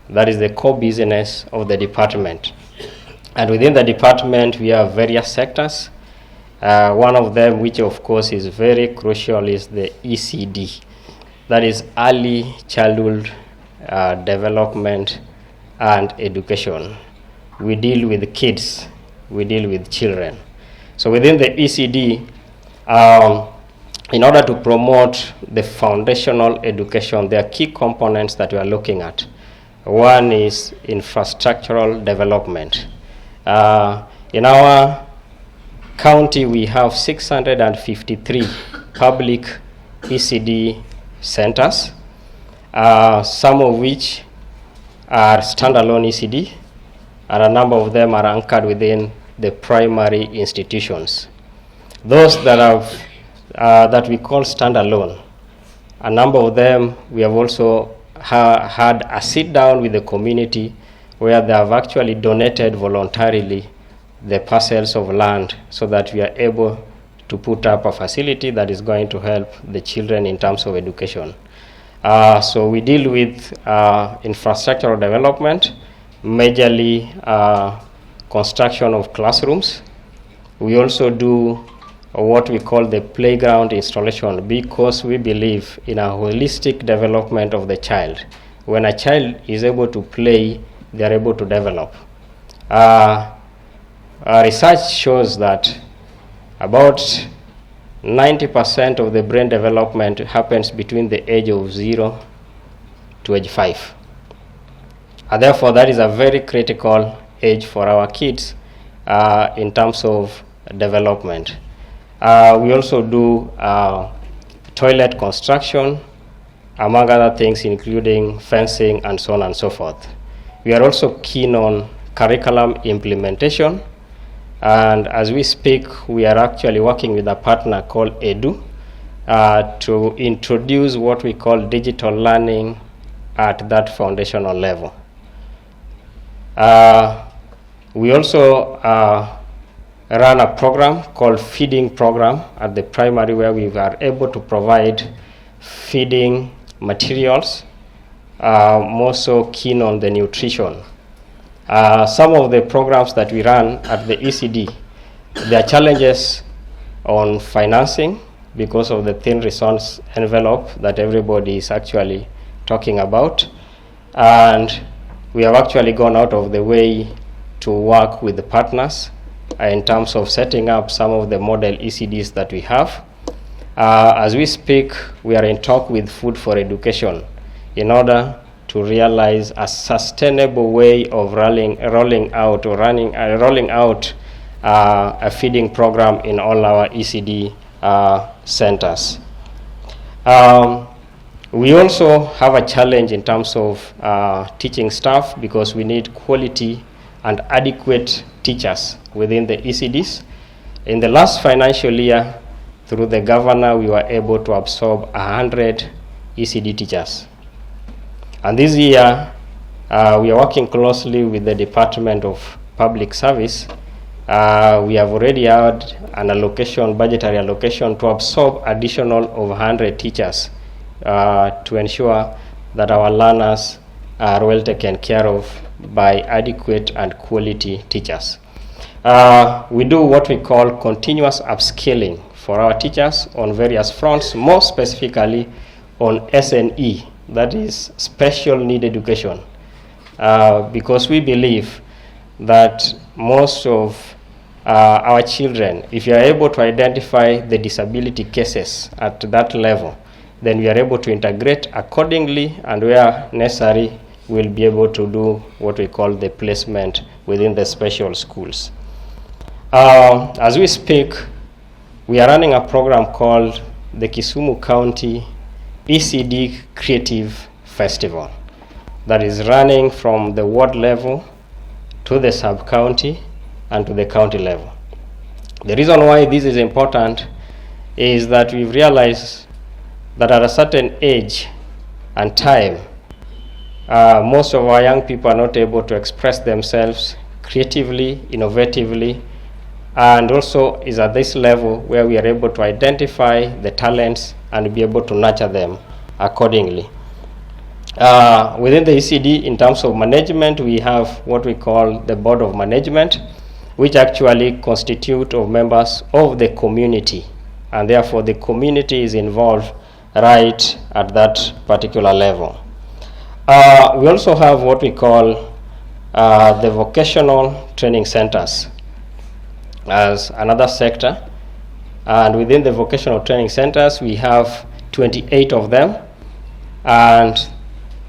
That is the core business of the department. And within the department, we have various sectors. One of them, which of course is very crucial, is the ECD. That is Early Childhood Development and Education. We deal with kids, we deal with children. So within the ECD, in order to promote the foundational education, there are key components that we are looking at. One is infrastructural development. In our county, we have 653 public ECD centers, some of which are standalone ECD, and a number of them are anchored within the primary institutions. Those that have that we call standalone, a number of them we have also had a sit down with the community where they have actually donated voluntarily the parcels of land so that we are able to put up a facility that is going to help the children in terms of education. So we deal with infrastructural development, majorly construction of classrooms. We also do what we call the playground installation, because we believe in a holistic development of the child. When a child is able to play, they are able to develop. Research shows that about 90% of the brain development happens between the age of 0 to age 5. And therefore, that is a very critical age for our kids in terms of development. We also do toilet construction, among other things, including fencing and so on and so forth. We are also keen on curriculum implementation, and as we speak, we are actually working with a partner called EDU to introduce what we call digital learning at that foundational level. We also run a program called feeding program at the primary, where we are able to provide feeding materials, more so keen on the nutrition. Some of the programs that we run at the ECD, there are challenges on financing because of the thin resource envelope that everybody is actually talking about, and we have actually gone out of the way to work with the partners in terms of setting up some of the model ECDs that we have. As we speak, we are in talk with Food for Education in order to realize a sustainable way of rolling out a feeding program in all our ECD centers. We also have a challenge in terms of teaching staff, because we need quality and adequate teachers within the ECDs. In the last financial year, through the governor, we were able to absorb 100 ECD teachers. And this year, we are working closely with the Department of Public Service. We have already had an allocation, budgetary allocation, to absorb additional of 100 teachers to ensure that our learners are well taken care of by adequate and quality teachers. We do what we call continuous upskilling for our teachers on various fronts, more specifically on SNE, that is special need education, because we believe that most of our children, if you are able to identify the disability cases at that level, then we are able to integrate accordingly, and where necessary, we'll be able to do what we call the placement within the special schools. As we speak, we are running a program called the Kisumu County ECD Creative Festival that is running from the ward level to the sub-county and to the county level. The reason why this is important is that we've realized that at a certain age and time, most of our young people are not able to express themselves creatively, innovatively, and also is at this level where we are able to identify the talents and be able to nurture them accordingly. Within the ECD, in terms of management, we have what we call the Board of Management, which actually constitute of members of the community, and therefore the community is involved right at that particular level. We also have what we call the vocational training centers as another sector, and within the vocational training centers we have 28 of them, and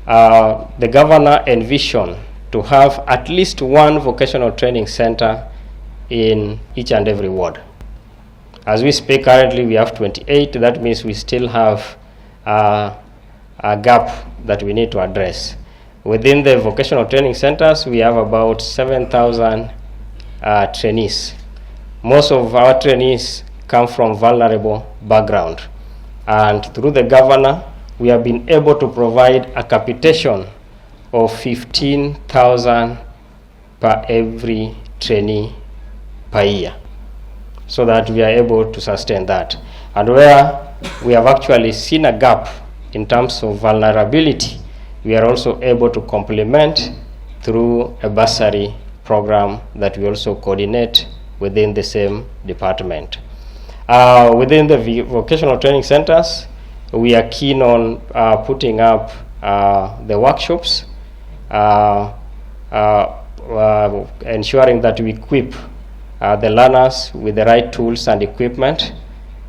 the governor envisioned to have at least one vocational training center in each and every ward. As we speak currently we have 28, that means we still have a gap that we need to address. Within the vocational training centers we have about 7,000 trainees. Most of our trainees come from vulnerable background, and through the governor we have been able to provide a capitation of 15,000 per every trainee per year, so that we are able to sustain that. And where we have actually seen a gap in terms of vulnerability, we are also able to complement through a bursary program that we also coordinate within the same department. Within the vocational training centers, we are keen on putting up the workshops, ensuring that we equip the learners with the right tools and equipment,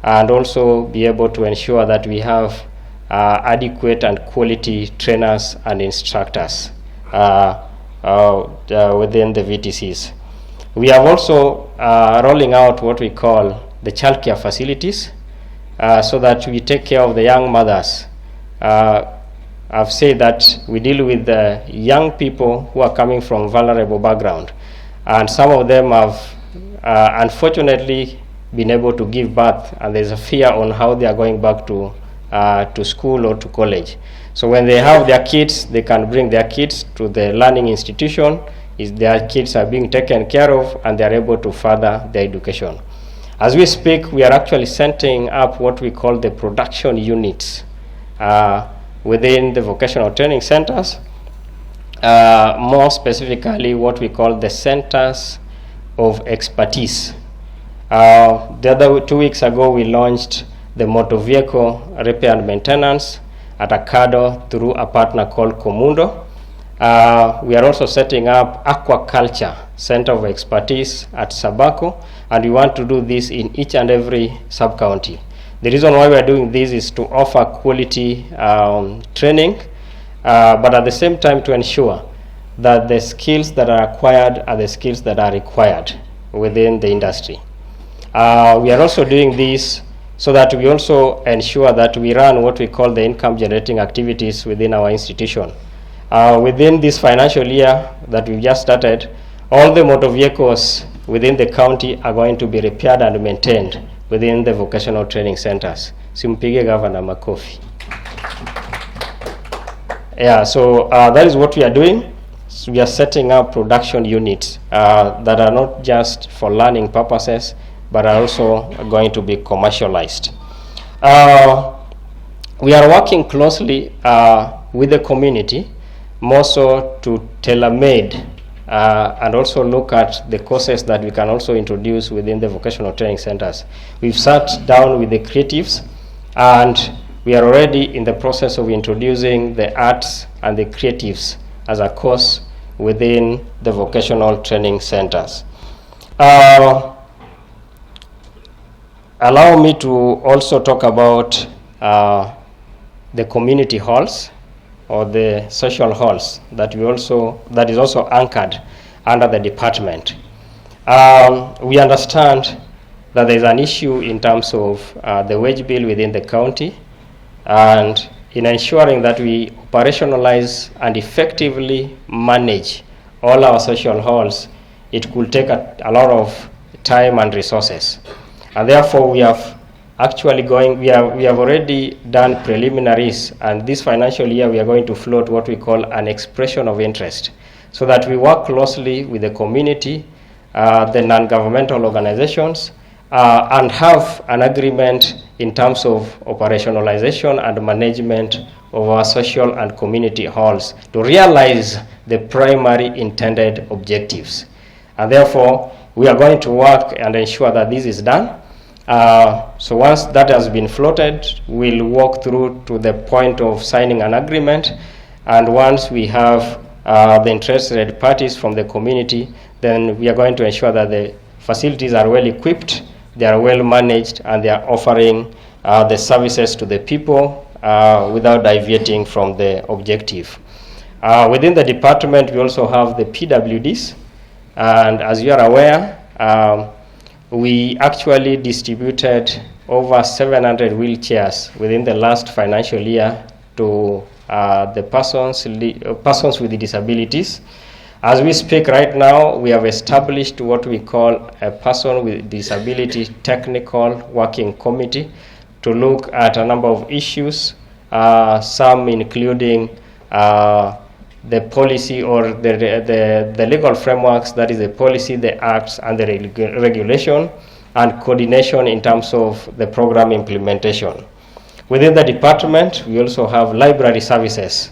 and also be able to ensure that we have adequate and quality trainers and instructors within the VTCs. We are also rolling out what we call the childcare facilities, so that we take care of the young mothers. I've said that we deal with the young people who are coming from vulnerable background, and some of them have unfortunately been able to give birth, and there's a fear on how they are going back to school or to college. So when they have their kids, they can bring their kids to the learning institution. Their kids are being taken care of, and they are able to further their education. As we speak, we are actually setting up what we call the production units within the vocational training centers, more specifically what we call the centers of expertise. The other 2 weeks ago we launched the motor vehicle repair and maintenance at Akado through a partner called Comundo. We are also setting up aquaculture center of expertise at Sabako, and we want to do this in each and every sub-county. The reason why we are doing this is to offer quality training, but at the same time to ensure that the skills that are acquired are the skills that are required within the industry. We are also doing this so that we also ensure that we run what we call the income generating activities within our institution. Within this financial year that we've just started, all the motor vehicles within the county are going to be repaired and maintained within the vocational training centers. Simpige Governor makofi. Yeah, so that is what we are doing. So we are setting up production units that are not just for learning purposes, but are also going to be commercialized. We are working closely with the community, more so to tailor-made and also look at the courses that we can also introduce within the vocational training centers. We've sat down with the creatives, and we are already in the process of introducing the arts and the creatives as a course within the vocational training centers. Allow me to also talk about the community halls, or the social halls that is also anchored under the department. We understand that there is an issue in terms of the wage bill within the county, and in ensuring that we operationalize and effectively manage all our social halls, it could take a lot of time and resources. And therefore we have already done preliminaries, and this financial year we are going to float what we call an expression of interest, so that we work closely with the community, the non-governmental organizations, and have an agreement in terms of operationalization and management of our social and community halls to realize the primary intended objectives. And therefore, We are going to work and ensure that this is done. So once that has been floated, we'll walk through to the point of signing an agreement. And once we have the interested parties from the community, then we are going to ensure that the facilities are well equipped, they are well managed, and they are offering the services to the people without deviating from the objective. Within the department, we also have the PWDs, and as you are aware, we actually distributed over 700 wheelchairs within the last financial year to the persons with disabilities. As we speak right now, we have established what we call a person with disability technical working committee to look at a number of issues, some including the policy or the legal frameworks, that is the policy, the acts, and the regulation, and coordination in terms of the program implementation. Within the department, we also have library services,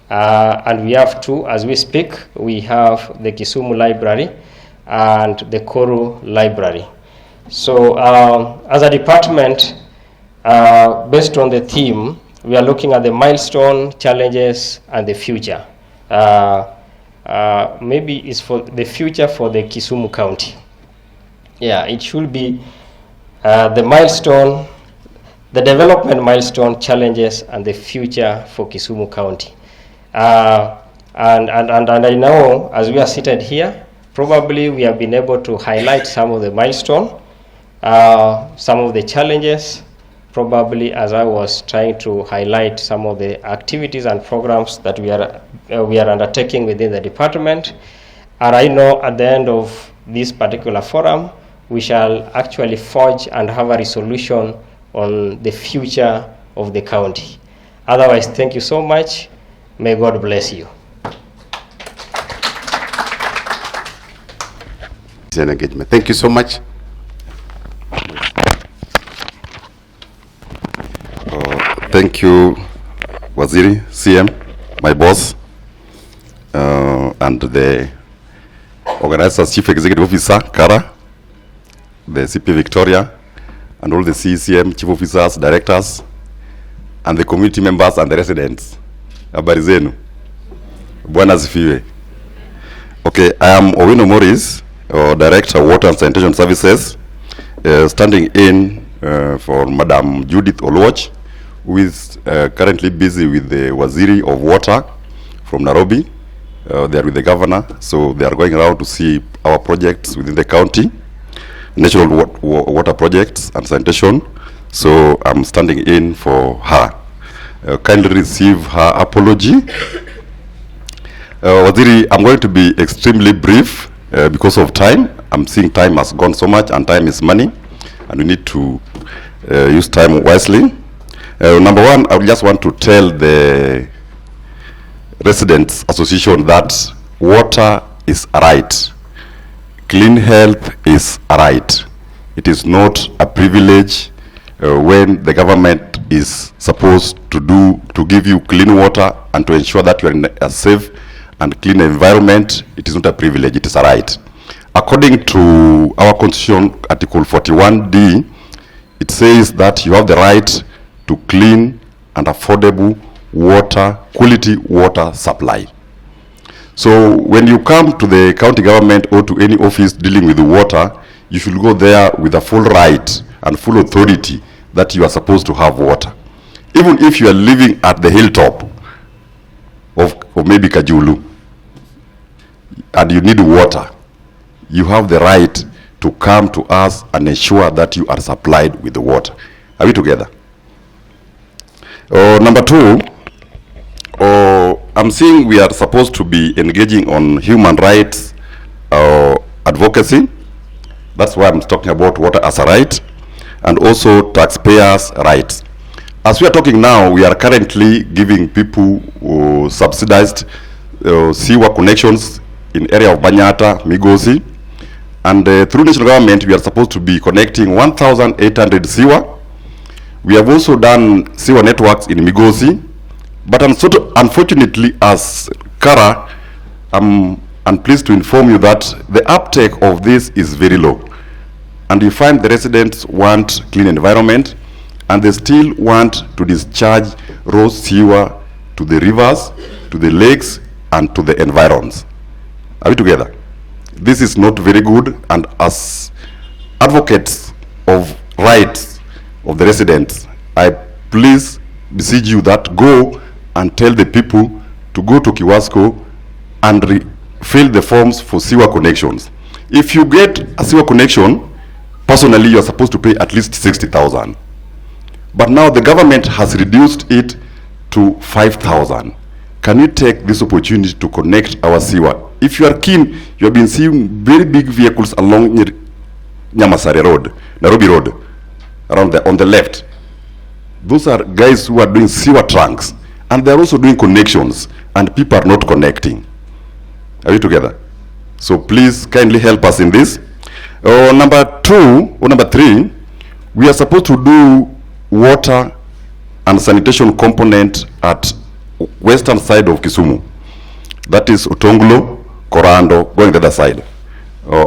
and we have two as we speak. We have the Kisumu library and the Koru library. So as a department, based on the theme, we are looking at the milestone, challenges, and the future. Maybe it's for the future for the Kisumu County. Yeah, it should be the milestone, the development milestone, challenges, and the future for Kisumu County. And I know, as we are seated here, probably we have been able to highlight some of the milestone, some of the challenges, probably as I was trying to highlight some of the activities and programs that we are undertaking within the department. And I know at the end of this particular forum, we shall actually forge and have a resolution on the future of the county. Otherwise, thank you so much. May God bless you. Engagement. Thank you so much. Thank you, Waziri, CM, my boss, and the organizer's chief executive officer, Kara, the CP Victoria, and all the CCM chief officers, directors, and the community members and the residents. Habari zenu. Bwana zifiwe. Okay, I am Owino Morris, Director, Water and Sanitation Services, standing in for Madam Judith Oluoch, who is currently busy with the Waziri of Water from Nairobi. They are with the governor, so they are going around to see our projects within the county, national water projects and sanitation. So I'm standing in for her. Kindly receive her apology. Waziri, I'm going to be extremely brief because of time. I'm seeing time has gone so much, and time is money, and we need to use time wisely. Number one, I just want to tell the Residents Association that water is a right. Clean health is a right. It is not a privilege when the government is supposed to give you clean water and to ensure that you are in a safe and clean environment. It is not a privilege, it is a right. According to our Constitution, Article 41D, it says that you have the right to clean and affordable water, quality water supply. So when you come to the county government or to any office dealing with the water, you should go there with a full right and full authority that you are supposed to have water. Even if you are living at the hilltop of maybe Kajulu and you need water, you have the right to come to us and ensure that you are supplied with the water. Are we together? Number two, I'm seeing we are supposed to be engaging on human rights advocacy. That's why I'm talking about water as a right, and also taxpayers' rights. As we are talking now, we are currently giving people subsidized sewer connections in area of Banyata, Migosi, and through national government, we are supposed to be connecting 1,800 sewer. We have also done sewer networks in Migosi, but unfortunately, as Kara, I'm and pleased to inform you that the uptake of this is very low. And you find the residents want clean environment, and they still want to discharge raw sewer to the rivers, to the lakes, and to the environs. Are we together? This is not very good, and as advocates of rights of the residents, I please beseech you that go and tell the people to go to Kiwasco and fill the forms for sewer connections. If you get a sewer connection, personally you are supposed to pay at least 60,000. But now the government has reduced it to 5,000. Can you take this opportunity to connect our sewer? If you are keen, you have been seeing very big vehicles along Nyamasare Road, Nairobi Road, around on the left. Those are guys who are doing sewer trunks, and they are also doing connections, and people are not connecting. Are you together? So please kindly help us in this. Number 3, we are supposed to do water and sanitation component at western side of Kisumu. That is Otonglo, Korando, going the other side.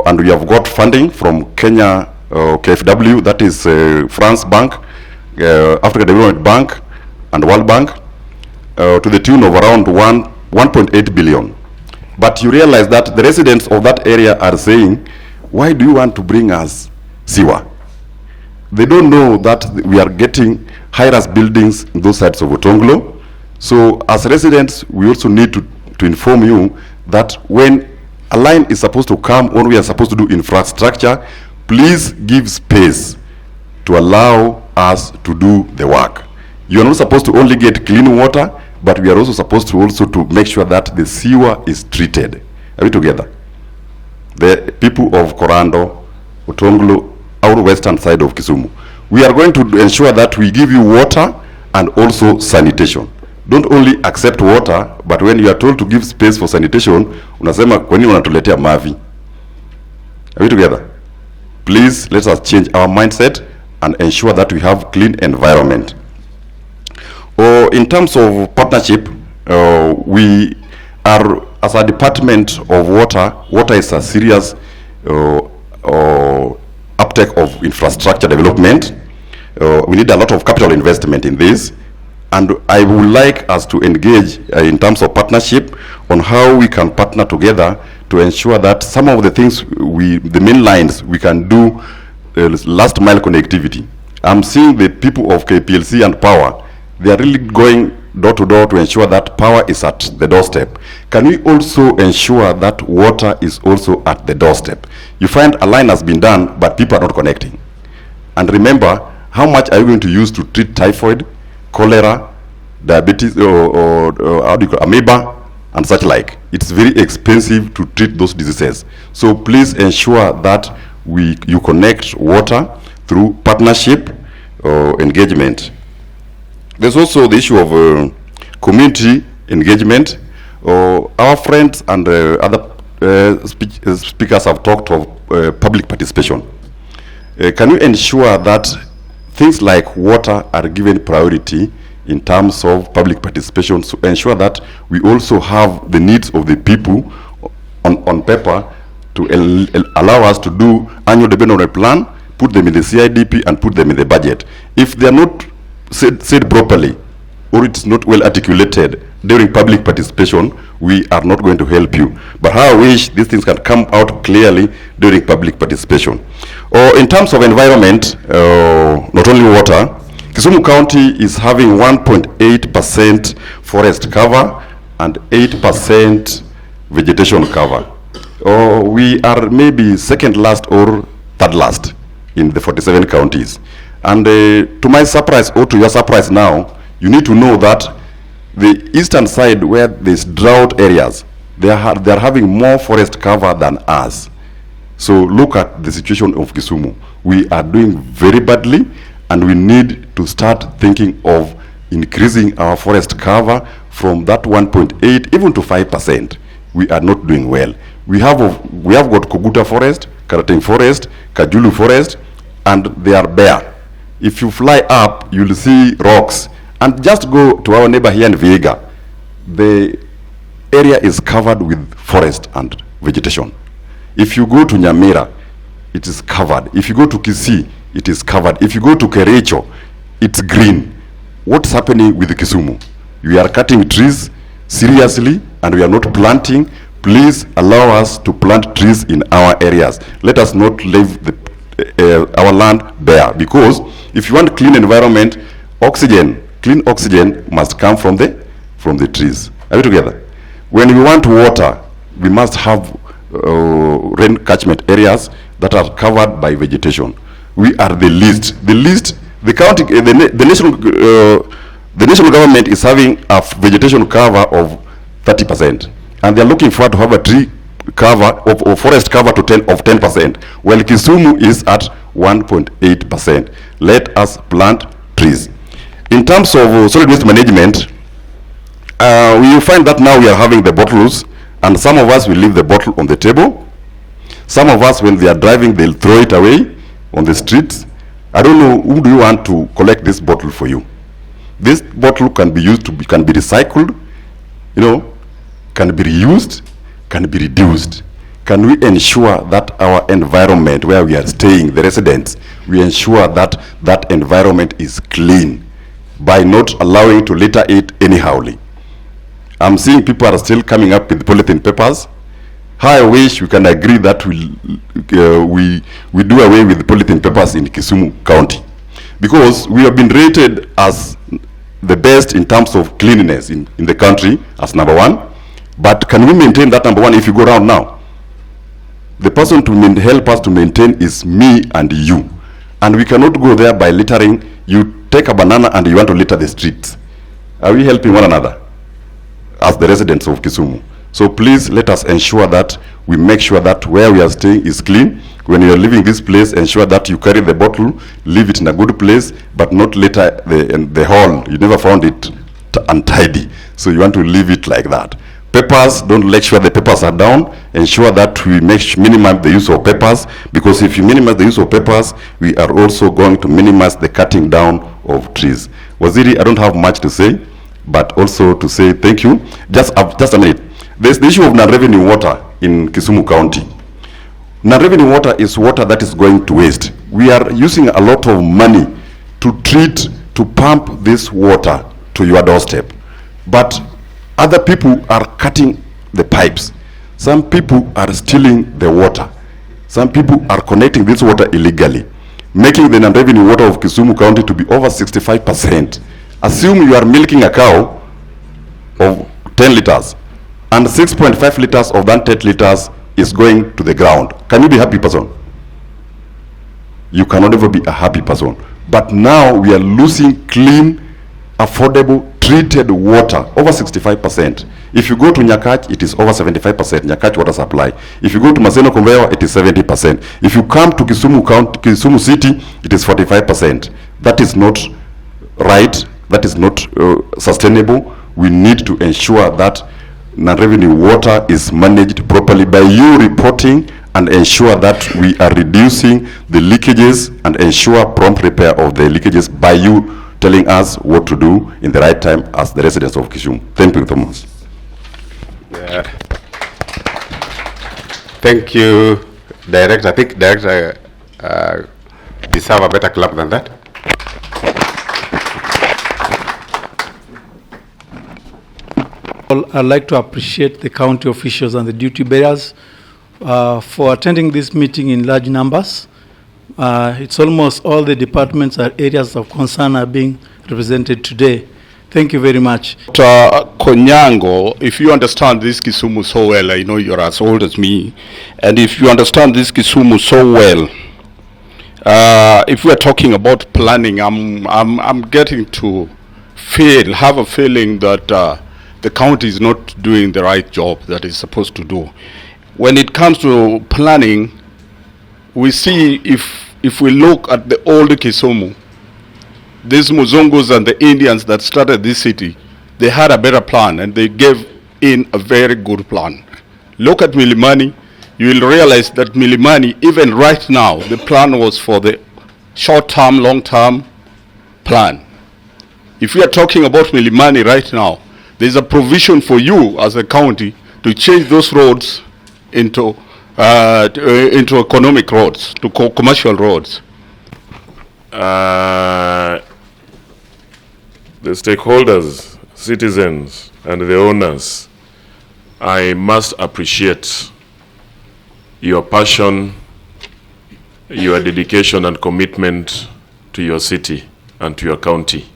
And we have got funding from Kenya KfW, that is France Bank, Africa Development Bank, and World Bank, to the tune of around 1.8 billion. But you realize that the residents of that area are saying, why do you want to bring us sewer? They don't know that we are getting high-rise buildings in those sides of Otonglo. So as residents, we also need to inform you that when a line is supposed to come, or we are supposed to do infrastructure, please give space to allow us to do the work. You are not supposed to only get clean water, but we are also supposed to make sure that the sewer is treated. Are we together? The people of Korando, Otonglo, our western side of Kisumu, we are going to ensure that we give you water and also sanitation. Don't only accept water, but when you are told to give space for sanitation, unasema kwa nini unatuletea mavi? Are we together? Please let us change our mindset and ensure that we have clean environment. In terms of partnership, we are, as a department of water is a serious uptake of infrastructure development. We need a lot of capital investment in this, and I would like us to engage in terms of partnership on how we can partner together to ensure that some of the things the main lines we can do last mile connectivity. I'm seeing the people of KPLC and Power, they are really going door to door to ensure that power is at the doorstep. Can we also ensure that water is also at the doorstep? You find a line has been done, but people are not connecting. And remember, how much are you going to use to treat typhoid, cholera, diabetes, or how do you call amoeba, and such like? It's very expensive to treat those diseases. So please ensure that you connect water through partnership engagement. There's also the issue of community engagement. Our friends and other speakers have talked of public participation. Can you ensure that things like water are given priority in terms of public participation, to ensure that we also have the needs of the people on paper to allow us to do annual development plan, put them in the CIDP, and put them in the budget? If they are not said properly, or it's not well articulated during public participation, we are not going to help you. But how I wish these things can come out clearly during public participation. In terms of environment, not only water, Kisumu County is having 1.8% forest cover and 8% vegetation cover. We are maybe second last or third last in the 47 counties. And to my surprise, or to your surprise now, you need to know that the eastern side, where there's drought areas, they are having more forest cover than us. So look at the situation of Kisumu. We are doing very badly, and we need to start thinking of increasing our forest cover from that 1.8 even to 5%. We are not doing well. We have got Koguta Forest, Karating Forest, Kajulu Forest, and they are bare. If you fly up, you'll see rocks. And just go to our neighbor here in Vihiga. The area is covered with forest and vegetation. If you go to Nyamira, it is covered. If you go to Kisii, it is covered. If you go to Kericho, it's green. What's happening with Kisumu? We are cutting trees seriously and we are not planting. Please allow us to plant trees in our areas. Let us not leave our land bare, because if you want clean environment, clean oxygen must come from the trees. Are we together? When we want water, we must have rain catchment areas that are covered by vegetation. We are the least. The county, the national government is having a vegetation cover of 30%, and they are looking forward to have a tree cover or forest cover to 10%, while Kisumu is at 1.8%. Let us plant trees. In terms of solid waste management, we will find that now we are having the bottles, and some of us will leave the bottle on the table. Some of us, when they are driving, they'll throw it away on the streets. I don't know, who do you want to collect this bottle for you? This bottle can be used can be recycled, can be reused, can be reduced. Can we ensure that our environment where we are staying, the residents, we ensure that that environment is clean by not allowing to litter it anyhowly? I'm seeing people are still coming up with polythene papers. How I wish we can agree that we do away with polythene papers in Kisumu County, because we have been rated as the best in terms of cleanliness in the country as #1. But can we maintain that #1 if you go around now? The person to help us to maintain is me and you. And we cannot go there by littering. You take a banana and you want to litter the streets. Are we helping one another as the residents of Kisumu? So please let us ensure that we make sure that where we are staying is clean. When you are leaving this place, ensure that you carry the bottle, leave it in a good place, but not litter the hall. You never found it untidy. So you want to leave it like that. Papers, don't make sure the papers are down. Ensure that we minimize the use of papers, because if you minimize the use of papers, we are also going to minimize the cutting down of trees. Waziri, I don't have much to say, but also to say thank you. Just a minute. There's the issue of non-revenue water in Kisumu County. Non-revenue water is water that is going to waste. We are using a lot of money to pump this water to your doorstep. But other people are cutting the pipes. Some people are stealing the water. Some people are connecting this water illegally, making the non-revenue water of Kisumu County to be over 65%. Assume you are milking a cow of 10 liters, and 6.5 liters of that 10 liters is going to the ground. Can you be a happy person? You cannot ever be a happy person. But now we are losing clean, affordable, treated water, over 65%. If you go to Nyakach, it is over 75%, Nyakach water supply. If you go to Maseno Conveyor, it is 70%. If you come to Kisumu County, Kisumu City, it is 45%. That is not right. That is not sustainable. We need to ensure that non-revenue water is managed properly by you reporting, and ensure that we are reducing the leakages and ensure prompt repair of the leakages by you telling us what to do in the right time as the residents of Kisumu. Thank you, Thomas. Thank you, Director. I think Director deserve a better clap than that. I'd like to appreciate the county officials and the duty bearers for attending this meeting in large numbers. It's almost all the departments or areas of concern are being represented today. Thank you very much. Konyango, if you understand this Kisumu so well, I know you're as old as me, and if you understand this Kisumu so well, if we're talking about planning, I'm getting to have a feeling that the county is not doing the right job that it's supposed to do. When it comes to planning, we see if we look at the old Kisumu, these Muzungus and the Indians that started this city, they had a better plan and they gave in a very good plan. Look at Milimani, you will realize that Milimani, even right now, the plan was for the short-term, long-term plan. If we are talking about Milimani right now, there's a provision for you as a county to change those roads into economic roads, to commercial roads? The stakeholders, citizens, and the owners, I must appreciate your passion, your dedication and commitment to your city and to your county.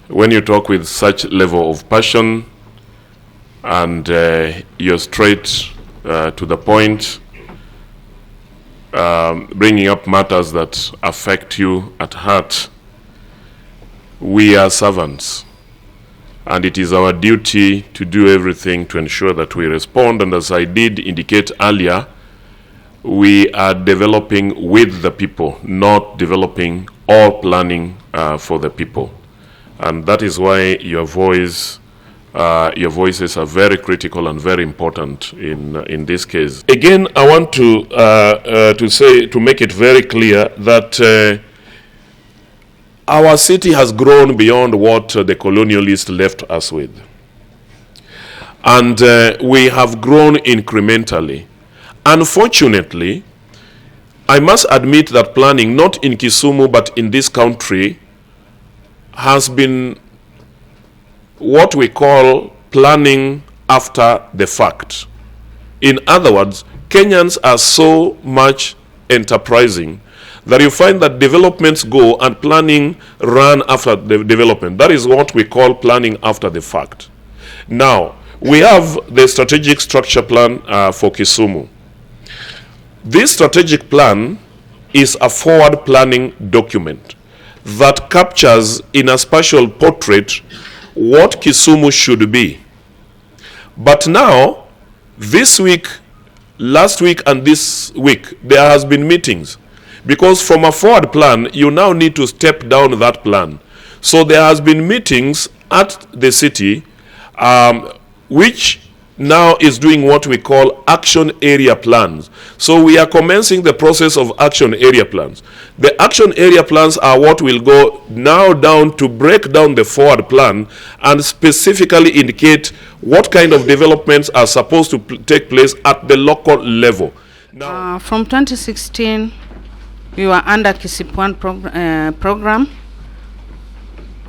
When you talk with such level of passion and you're straight to the point, bringing up matters that affect you at heart, we are servants. And it is our duty to do everything to ensure that we respond. And as I did indicate earlier, we are developing with the people, not developing or planning for the people. And that is why your voices are very critical and very important in this case. Again, I want to make it very clear that our city has grown beyond what the colonialists left us with. And we have grown incrementally. Unfortunately, I must admit that planning, not in Kisumu, but in this country, has been what we call planning after the fact. In other words, Kenyans are so much enterprising that you find that developments go and planning run after the development. That is what we call planning after the fact. Now, we have the strategic structure plan for Kisumu. This strategic plan is a forward planning document that captures in a spatial portrait what Kisumu should be. But now, this week, last week and this week, there has been meetings. Because from a forward plan, you now need to step down that plan. So there has been meetings at the city, which now is doing what we call action area plans. So we are commencing the process of action area plans. The action area plans are what will go now down to break down the forward plan and specifically indicate what kind of developments are supposed to take place at the local level. Now, from 2016, we were under KISIP-1 program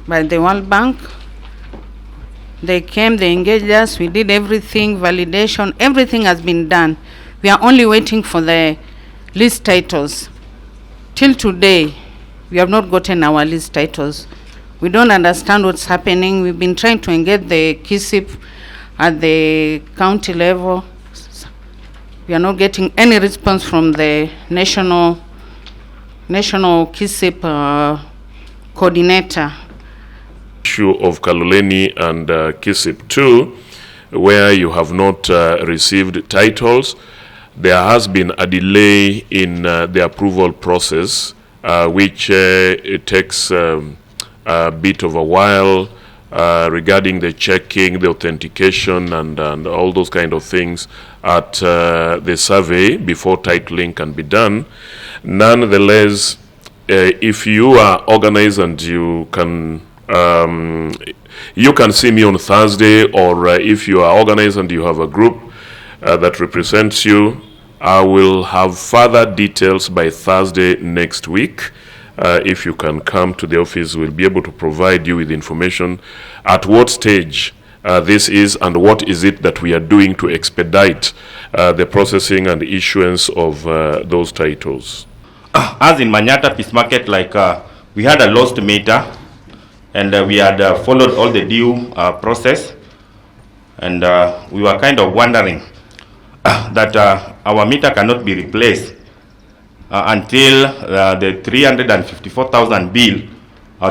by the World Bank. They came, they engaged us, we did everything, validation, everything has been done. We are only waiting for the list titles. Till today, we have not gotten our list titles. We don't understand what's happening. We've been trying to engage the KISIP at the county level. We are not getting any response from the national KISIP coordinator. Issue of Kaloleni and KISIP 2, where you have not received titles, there has been a delay in the approval process, which it takes a bit of a while regarding the checking, the authentication, and all those kind of things at the survey before titling can be done. Nonetheless, if you are organized and you can see me on Thursday, or if you are organized and you have a group that represents you, I will have further details by Thursday next week. If you can come to the office, we'll be able to provide you with information at what stage this is and what is it that we are doing to expedite the processing and issuance of those titles. As in Manyata Peace Market, we had a lost meter, and we had followed all the due process, and we were kind of wondering that our meter cannot be replaced until the 354,000 bill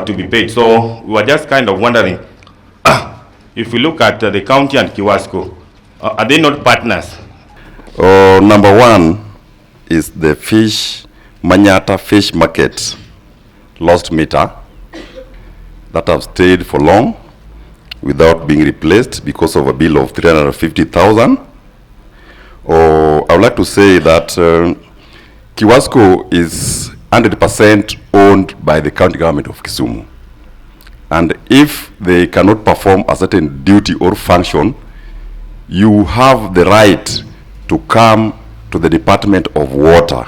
to be paid. So we were just kind of wondering, if we look at the county and Kiwasco, are they not partners? Number one is the Manyata Fish Market lost meter that have stayed for long without being replaced because of a bill of 350,000. I would like to say that Kiwasco is 100% owned by the county government of Kisumu. And if they cannot perform a certain duty or function, you have the right to come to the Department of Water,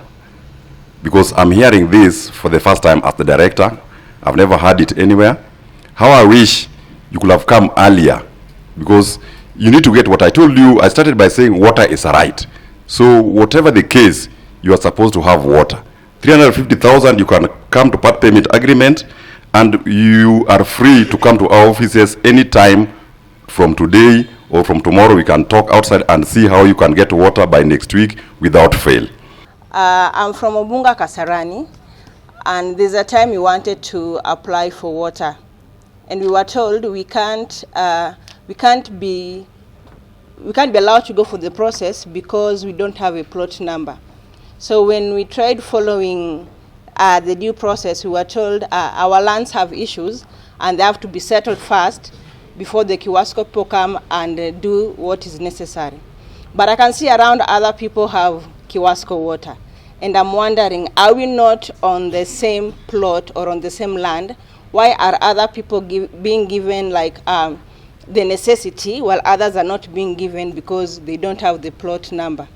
because I'm hearing this for the first time as the director. I've never heard it anywhere. How I wish you could have come earlier, because you need to get what I told you. I started by saying water is a right. So whatever the case, you are supposed to have water. 350,000, you can come to part payment agreement, and you are free to come to our offices anytime from today or from tomorrow. We can talk outside and see how you can get water by next week without fail. I'm from Obunga Kasarani, and there's a time we wanted to apply for water, and we were told we can't be allowed to go for the process because we don't have a plot number. So when we tried following the due process, we were told our lands have issues and they have to be settled first before the Kiwasco people come and do what is necessary. But I can see around other people have Kiwasco water, and I'm wondering, are we not on the same plot or on the same land? Why are other people being given like the necessity while others are not being given because they don't have the plot number?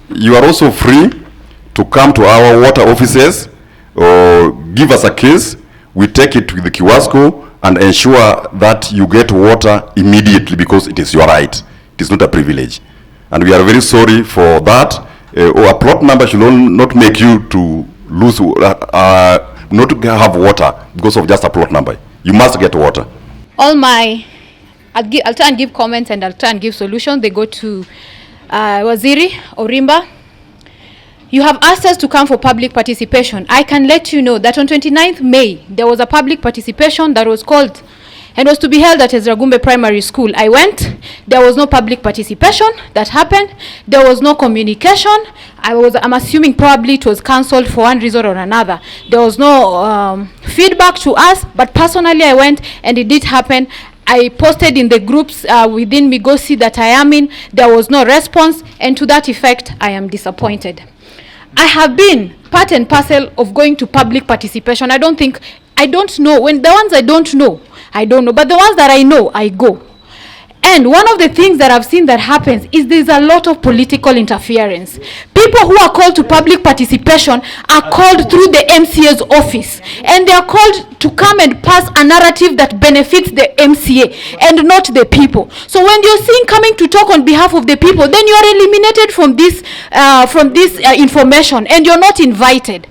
You are also free to come to our water offices or give us a case. We take it to the Kiwasco and ensure that you get water immediately, because it is your right. It is not a privilege. And we are very sorry for that. Or a plot number should not make you to lose, not to have water because of just a plot number. You must get water. I'll try and give comments and I'll try and give solutions. They go to Waziri Orimba. You have asked us to come for public participation. I can let you know that on 29th May, there was a public participation that was called and was to be held at Ezragumbe Primary School. I went. There was no public participation that happened. There was no communication. I'm assuming probably it was cancelled for one reason or another. There was no feedback to us, but personally I went and it did happen. I posted in the groups within Migosi that I am in. There was no response, and to that effect, I am disappointed. I have been part and parcel of going to public participation. I don't know. When the ones I don't know, but the ones that I know, I go. And one of the things that I've seen that happens is there's a lot of political interference. People who are called to public participation are called through the MCA's office, and they are called to come and pass a narrative that benefits the MCA and not the people. So when you're seen coming to talk on behalf of the people, then you are eliminated from this information and you're not invited.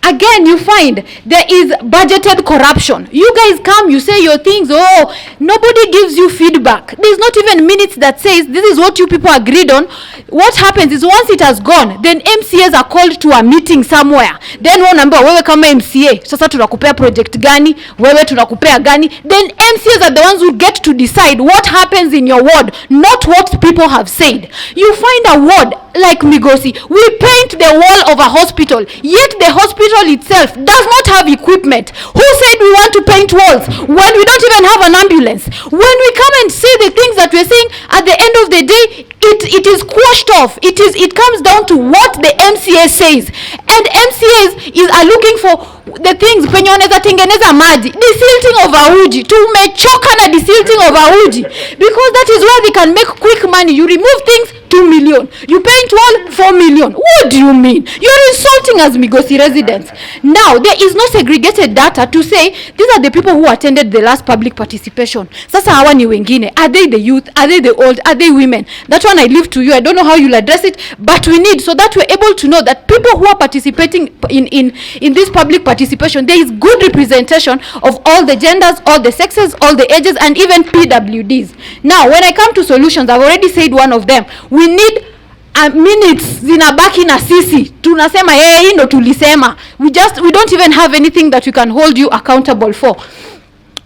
Again, you find there is budgeted corruption. You guys come, you say your things, nobody gives you feedback. There's not even minutes that says this is what you people agreed on. What happens is once it has gone, then MCAs are called to a meeting somewhere. Then one number, wewe kama MCA, sasa tunakupea project gani, wewe tunakupea gani. Then MCAs are the ones who get to decide what happens in your ward, not what people have said. You find a ward like Migosi, we paint the wall of a hospital, yet the hospital itself does not have equipment. Who said we want to paint walls when we don't even have an ambulance? When we come and say the things that we're saying, at the end of the day, it is quashed off. It comes down to what the MCA says, and MCAs are looking for the things penye wanaweza tengeneza maji, desilting of a uji. Tumechoka na desilting of a uji, because that is where they can make quick money. You remove things, 2 million. You paint wall, 4 million. What do you mean? You're insulting us Migosi residents. Now, there is no segregated data to say these are the people who attended the last public participation. Sasa hawa ni wengine. Are they the youth? Are they the old? Are they women? That one I leave to you. I don't know how you'll address it, but we need, so that we're able to know that people who are participating in this public participation, there is good representation of all the genders, all the sexes, all the ages, and even PWDs. Now, when I come to solutions, I've already said one of them. We need minutes zinabaki na sisi tunasema hii ndo tulisema. We don't even have anything that we can hold you accountable for.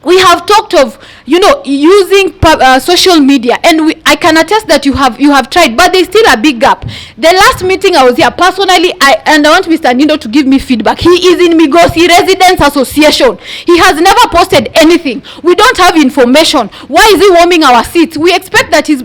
We have talked of, using social media, and I can attest that you have tried, but there's still a big gap. The last meeting I was here, personally, I want Mr. Nindo to give me feedback. He is in Migosi Residents Association. He has never posted anything. We don't have information. Why is he warming our seats? We expect that his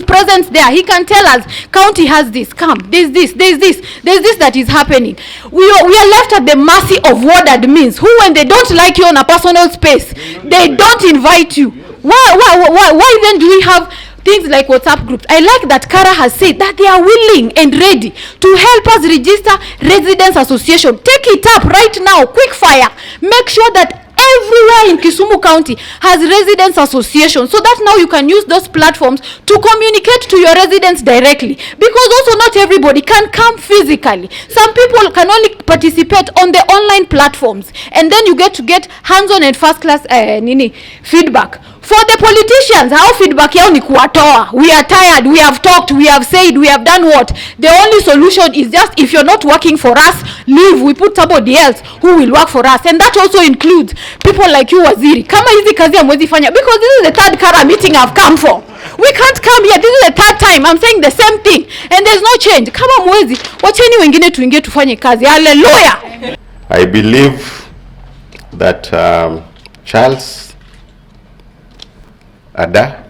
presence there. He can tell us, county has this, come, there's this that is happening. We are left at the mercy of ward admins, who when they don't like you on a personal space, they don't invite you. Why then do we have things like WhatsApp groups. I like that Kara has said that they are willing and ready to help us register residents association. Take it up right now, quick fire. Make sure that everywhere in Kisumu County has residents association, so that now you can use those platforms to communicate to your residents directly, because also not everybody can come physically. Some people can only participate on the online platforms, and then you get to get hands-on and first-class feedback. For the politicians, how feedback yao ni kuwatoa. We are tired, we have talked, we have said, we have done what? The only solution is just, if you're not working for us, leave. We put somebody else who will work for us. And that also includes people like you, Waziri. Kama hizi kazi hamwezi fanya, because this is the third Kara meeting I've come for. We can't come here. This is the third time I'm saying the same thing, and there's no change. Kama mwezi, wacheni wengine tuingie tufanye kazi. Hallelujah. I believe that Charles Ada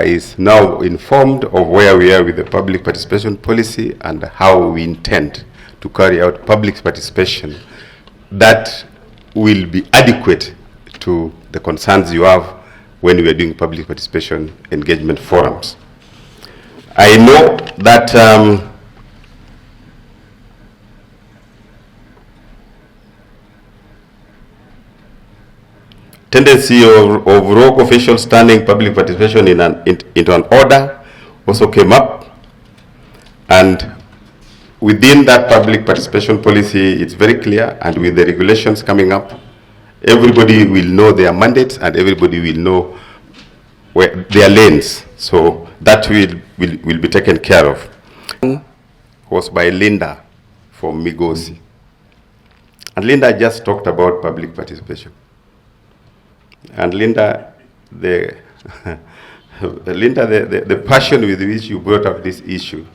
is now informed of where we are with the public participation policy and how we intend to carry out public participation that will be adequate to the concerns you have when we are doing public participation engagement forums. I know that tendency of rogue officials turning public participation into an order also came up, and within that public participation policy, it's very clear, and with the regulations coming up, everybody will know their mandates and everybody will know where their lanes. So that will be taken care of. Was by Linda from Migosi. And Linda just talked about public participation. And Linda, the passion with which you brought up this issue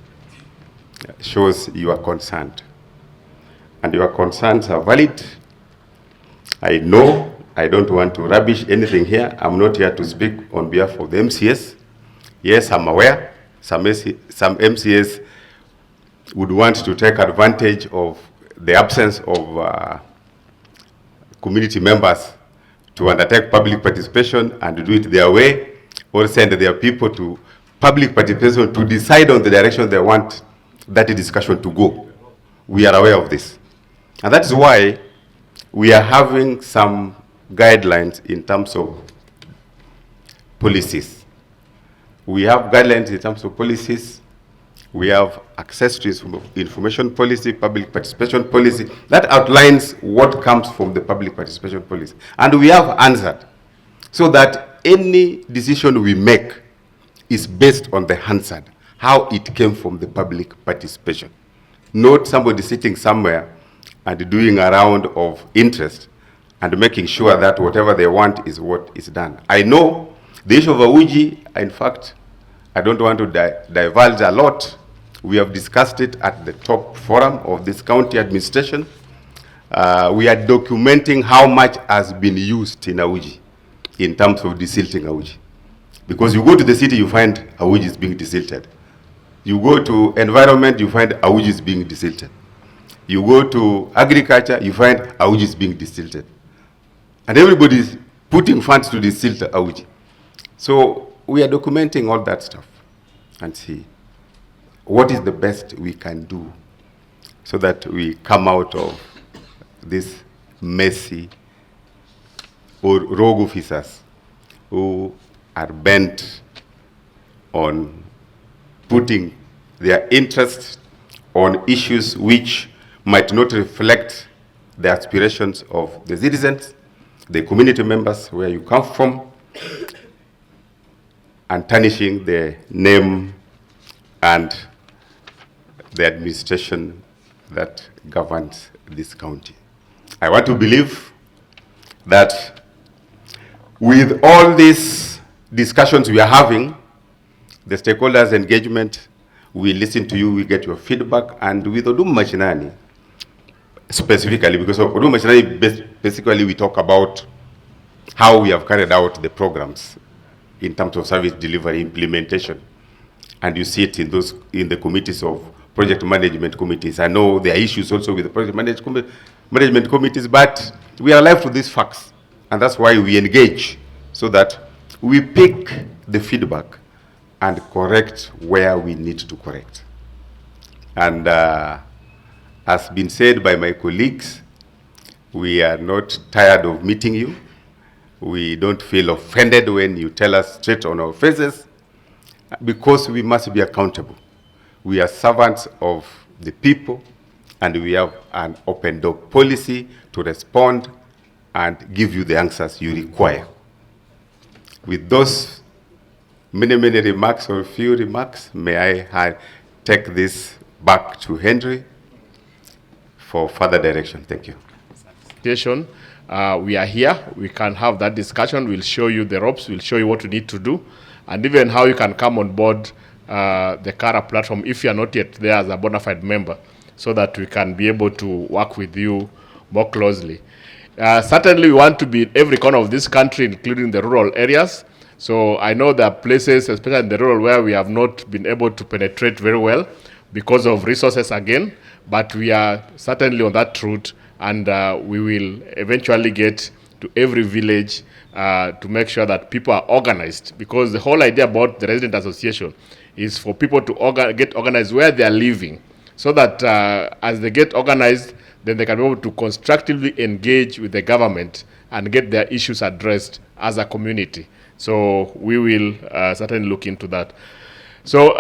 shows you are concerned. And your concerns are valid. I know I don't want to rubbish anything here. I'm not here to speak on behalf of the MCS. Yes, I'm aware some MCS would want to take advantage of the absence of community members to undertake public participation and do it their way, or send their people to public participation to decide on the direction they want that discussion to go. We are aware of this. And that is why we are having some guidelines in terms of policies. We have guidelines in terms of policies. We have access to information policy, public participation policy, that outlines what comes from the public participation policy. And we have answered, so that any decision we make is based on the answer, how it came from the public participation. Not somebody sitting somewhere and doing a round of interest and making sure that whatever they want is what is done. I know the issue of Awuji, in fact, I don't want to divulge a lot. We have discussed it at the top forum of this county administration. We are documenting how much has been used in Awuji in terms of desilting Awuji. Because you go to the city, you find Awuji is being desilted. You go to environment, you find Awuji is being desilted. You go to agriculture, you find Awuji is being desilted. And everybody is putting funds to desilt Awuji. So we are documenting all that stuff and see what is the best we can do so that we come out of this messy or rogue officers who are bent on putting their interest on issues which might not reflect the aspirations of the citizens, the community members where you come from, and tarnishing the name and the administration that governs this county. I want to believe that with all these discussions we are having, the stakeholders' engagement, we listen to you, we get your feedback, and with Odum Machinani, specifically, because of Odum Machinani, basically we talk about how we have carried out the programs in terms of service delivery implementation. And you see it in the committees of project management committees. I know there are issues also with the project management committees, but we are alive to these facts. And that's why we engage, so that we pick the feedback and correct where we need to correct. And as been said by my colleagues, we are not tired of meeting you. We don't feel offended when you tell us straight on our faces, because we must be accountable. We are servants of the people, and we have an open door policy to respond and give you the answers you require. With those many remarks, or few remarks, may I take this back to Henry for further direction. Thank you. We are here. We can have that discussion. We'll show you the ropes. We'll show you what you need to do, and even how you can come on board the CARA platform if you are not yet there as a bona fide member, so that we can be able to work with you more closely. Certainly, we want to be in every corner of this country, including the rural areas. So I know there are places, especially in the rural, where we have not been able to penetrate very well because of resources again, but we are certainly on that route, and we will eventually get to every village to make sure that people are organized, because the whole idea about the resident association is for people to get organized where they are living, so that as they get organized, then they can be able to constructively engage with the government and get their issues addressed as a community. So we will certainly look into that. So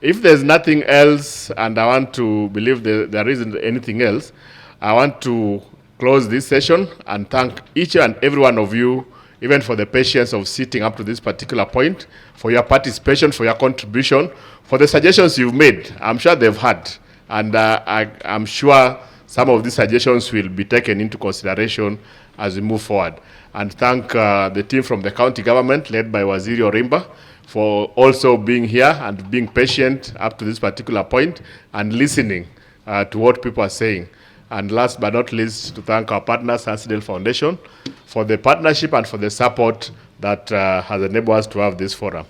if there's nothing else, and I want to believe there isn't anything else, I want to close this session and thank each and every one of you, even for the patience of sitting up to this particular point, for your participation, for your contribution, for the suggestions you've made. I'm sure they've had, and I'm sure some of these suggestions will be taken into consideration as we move forward. And thank the team from the county government, led by Waziri Orimba, for also being here and being patient up to this particular point and listening to what people are saying. And last but not least, to thank our partners, Hansidel Foundation, for the partnership and for the support that has enabled us to have this forum.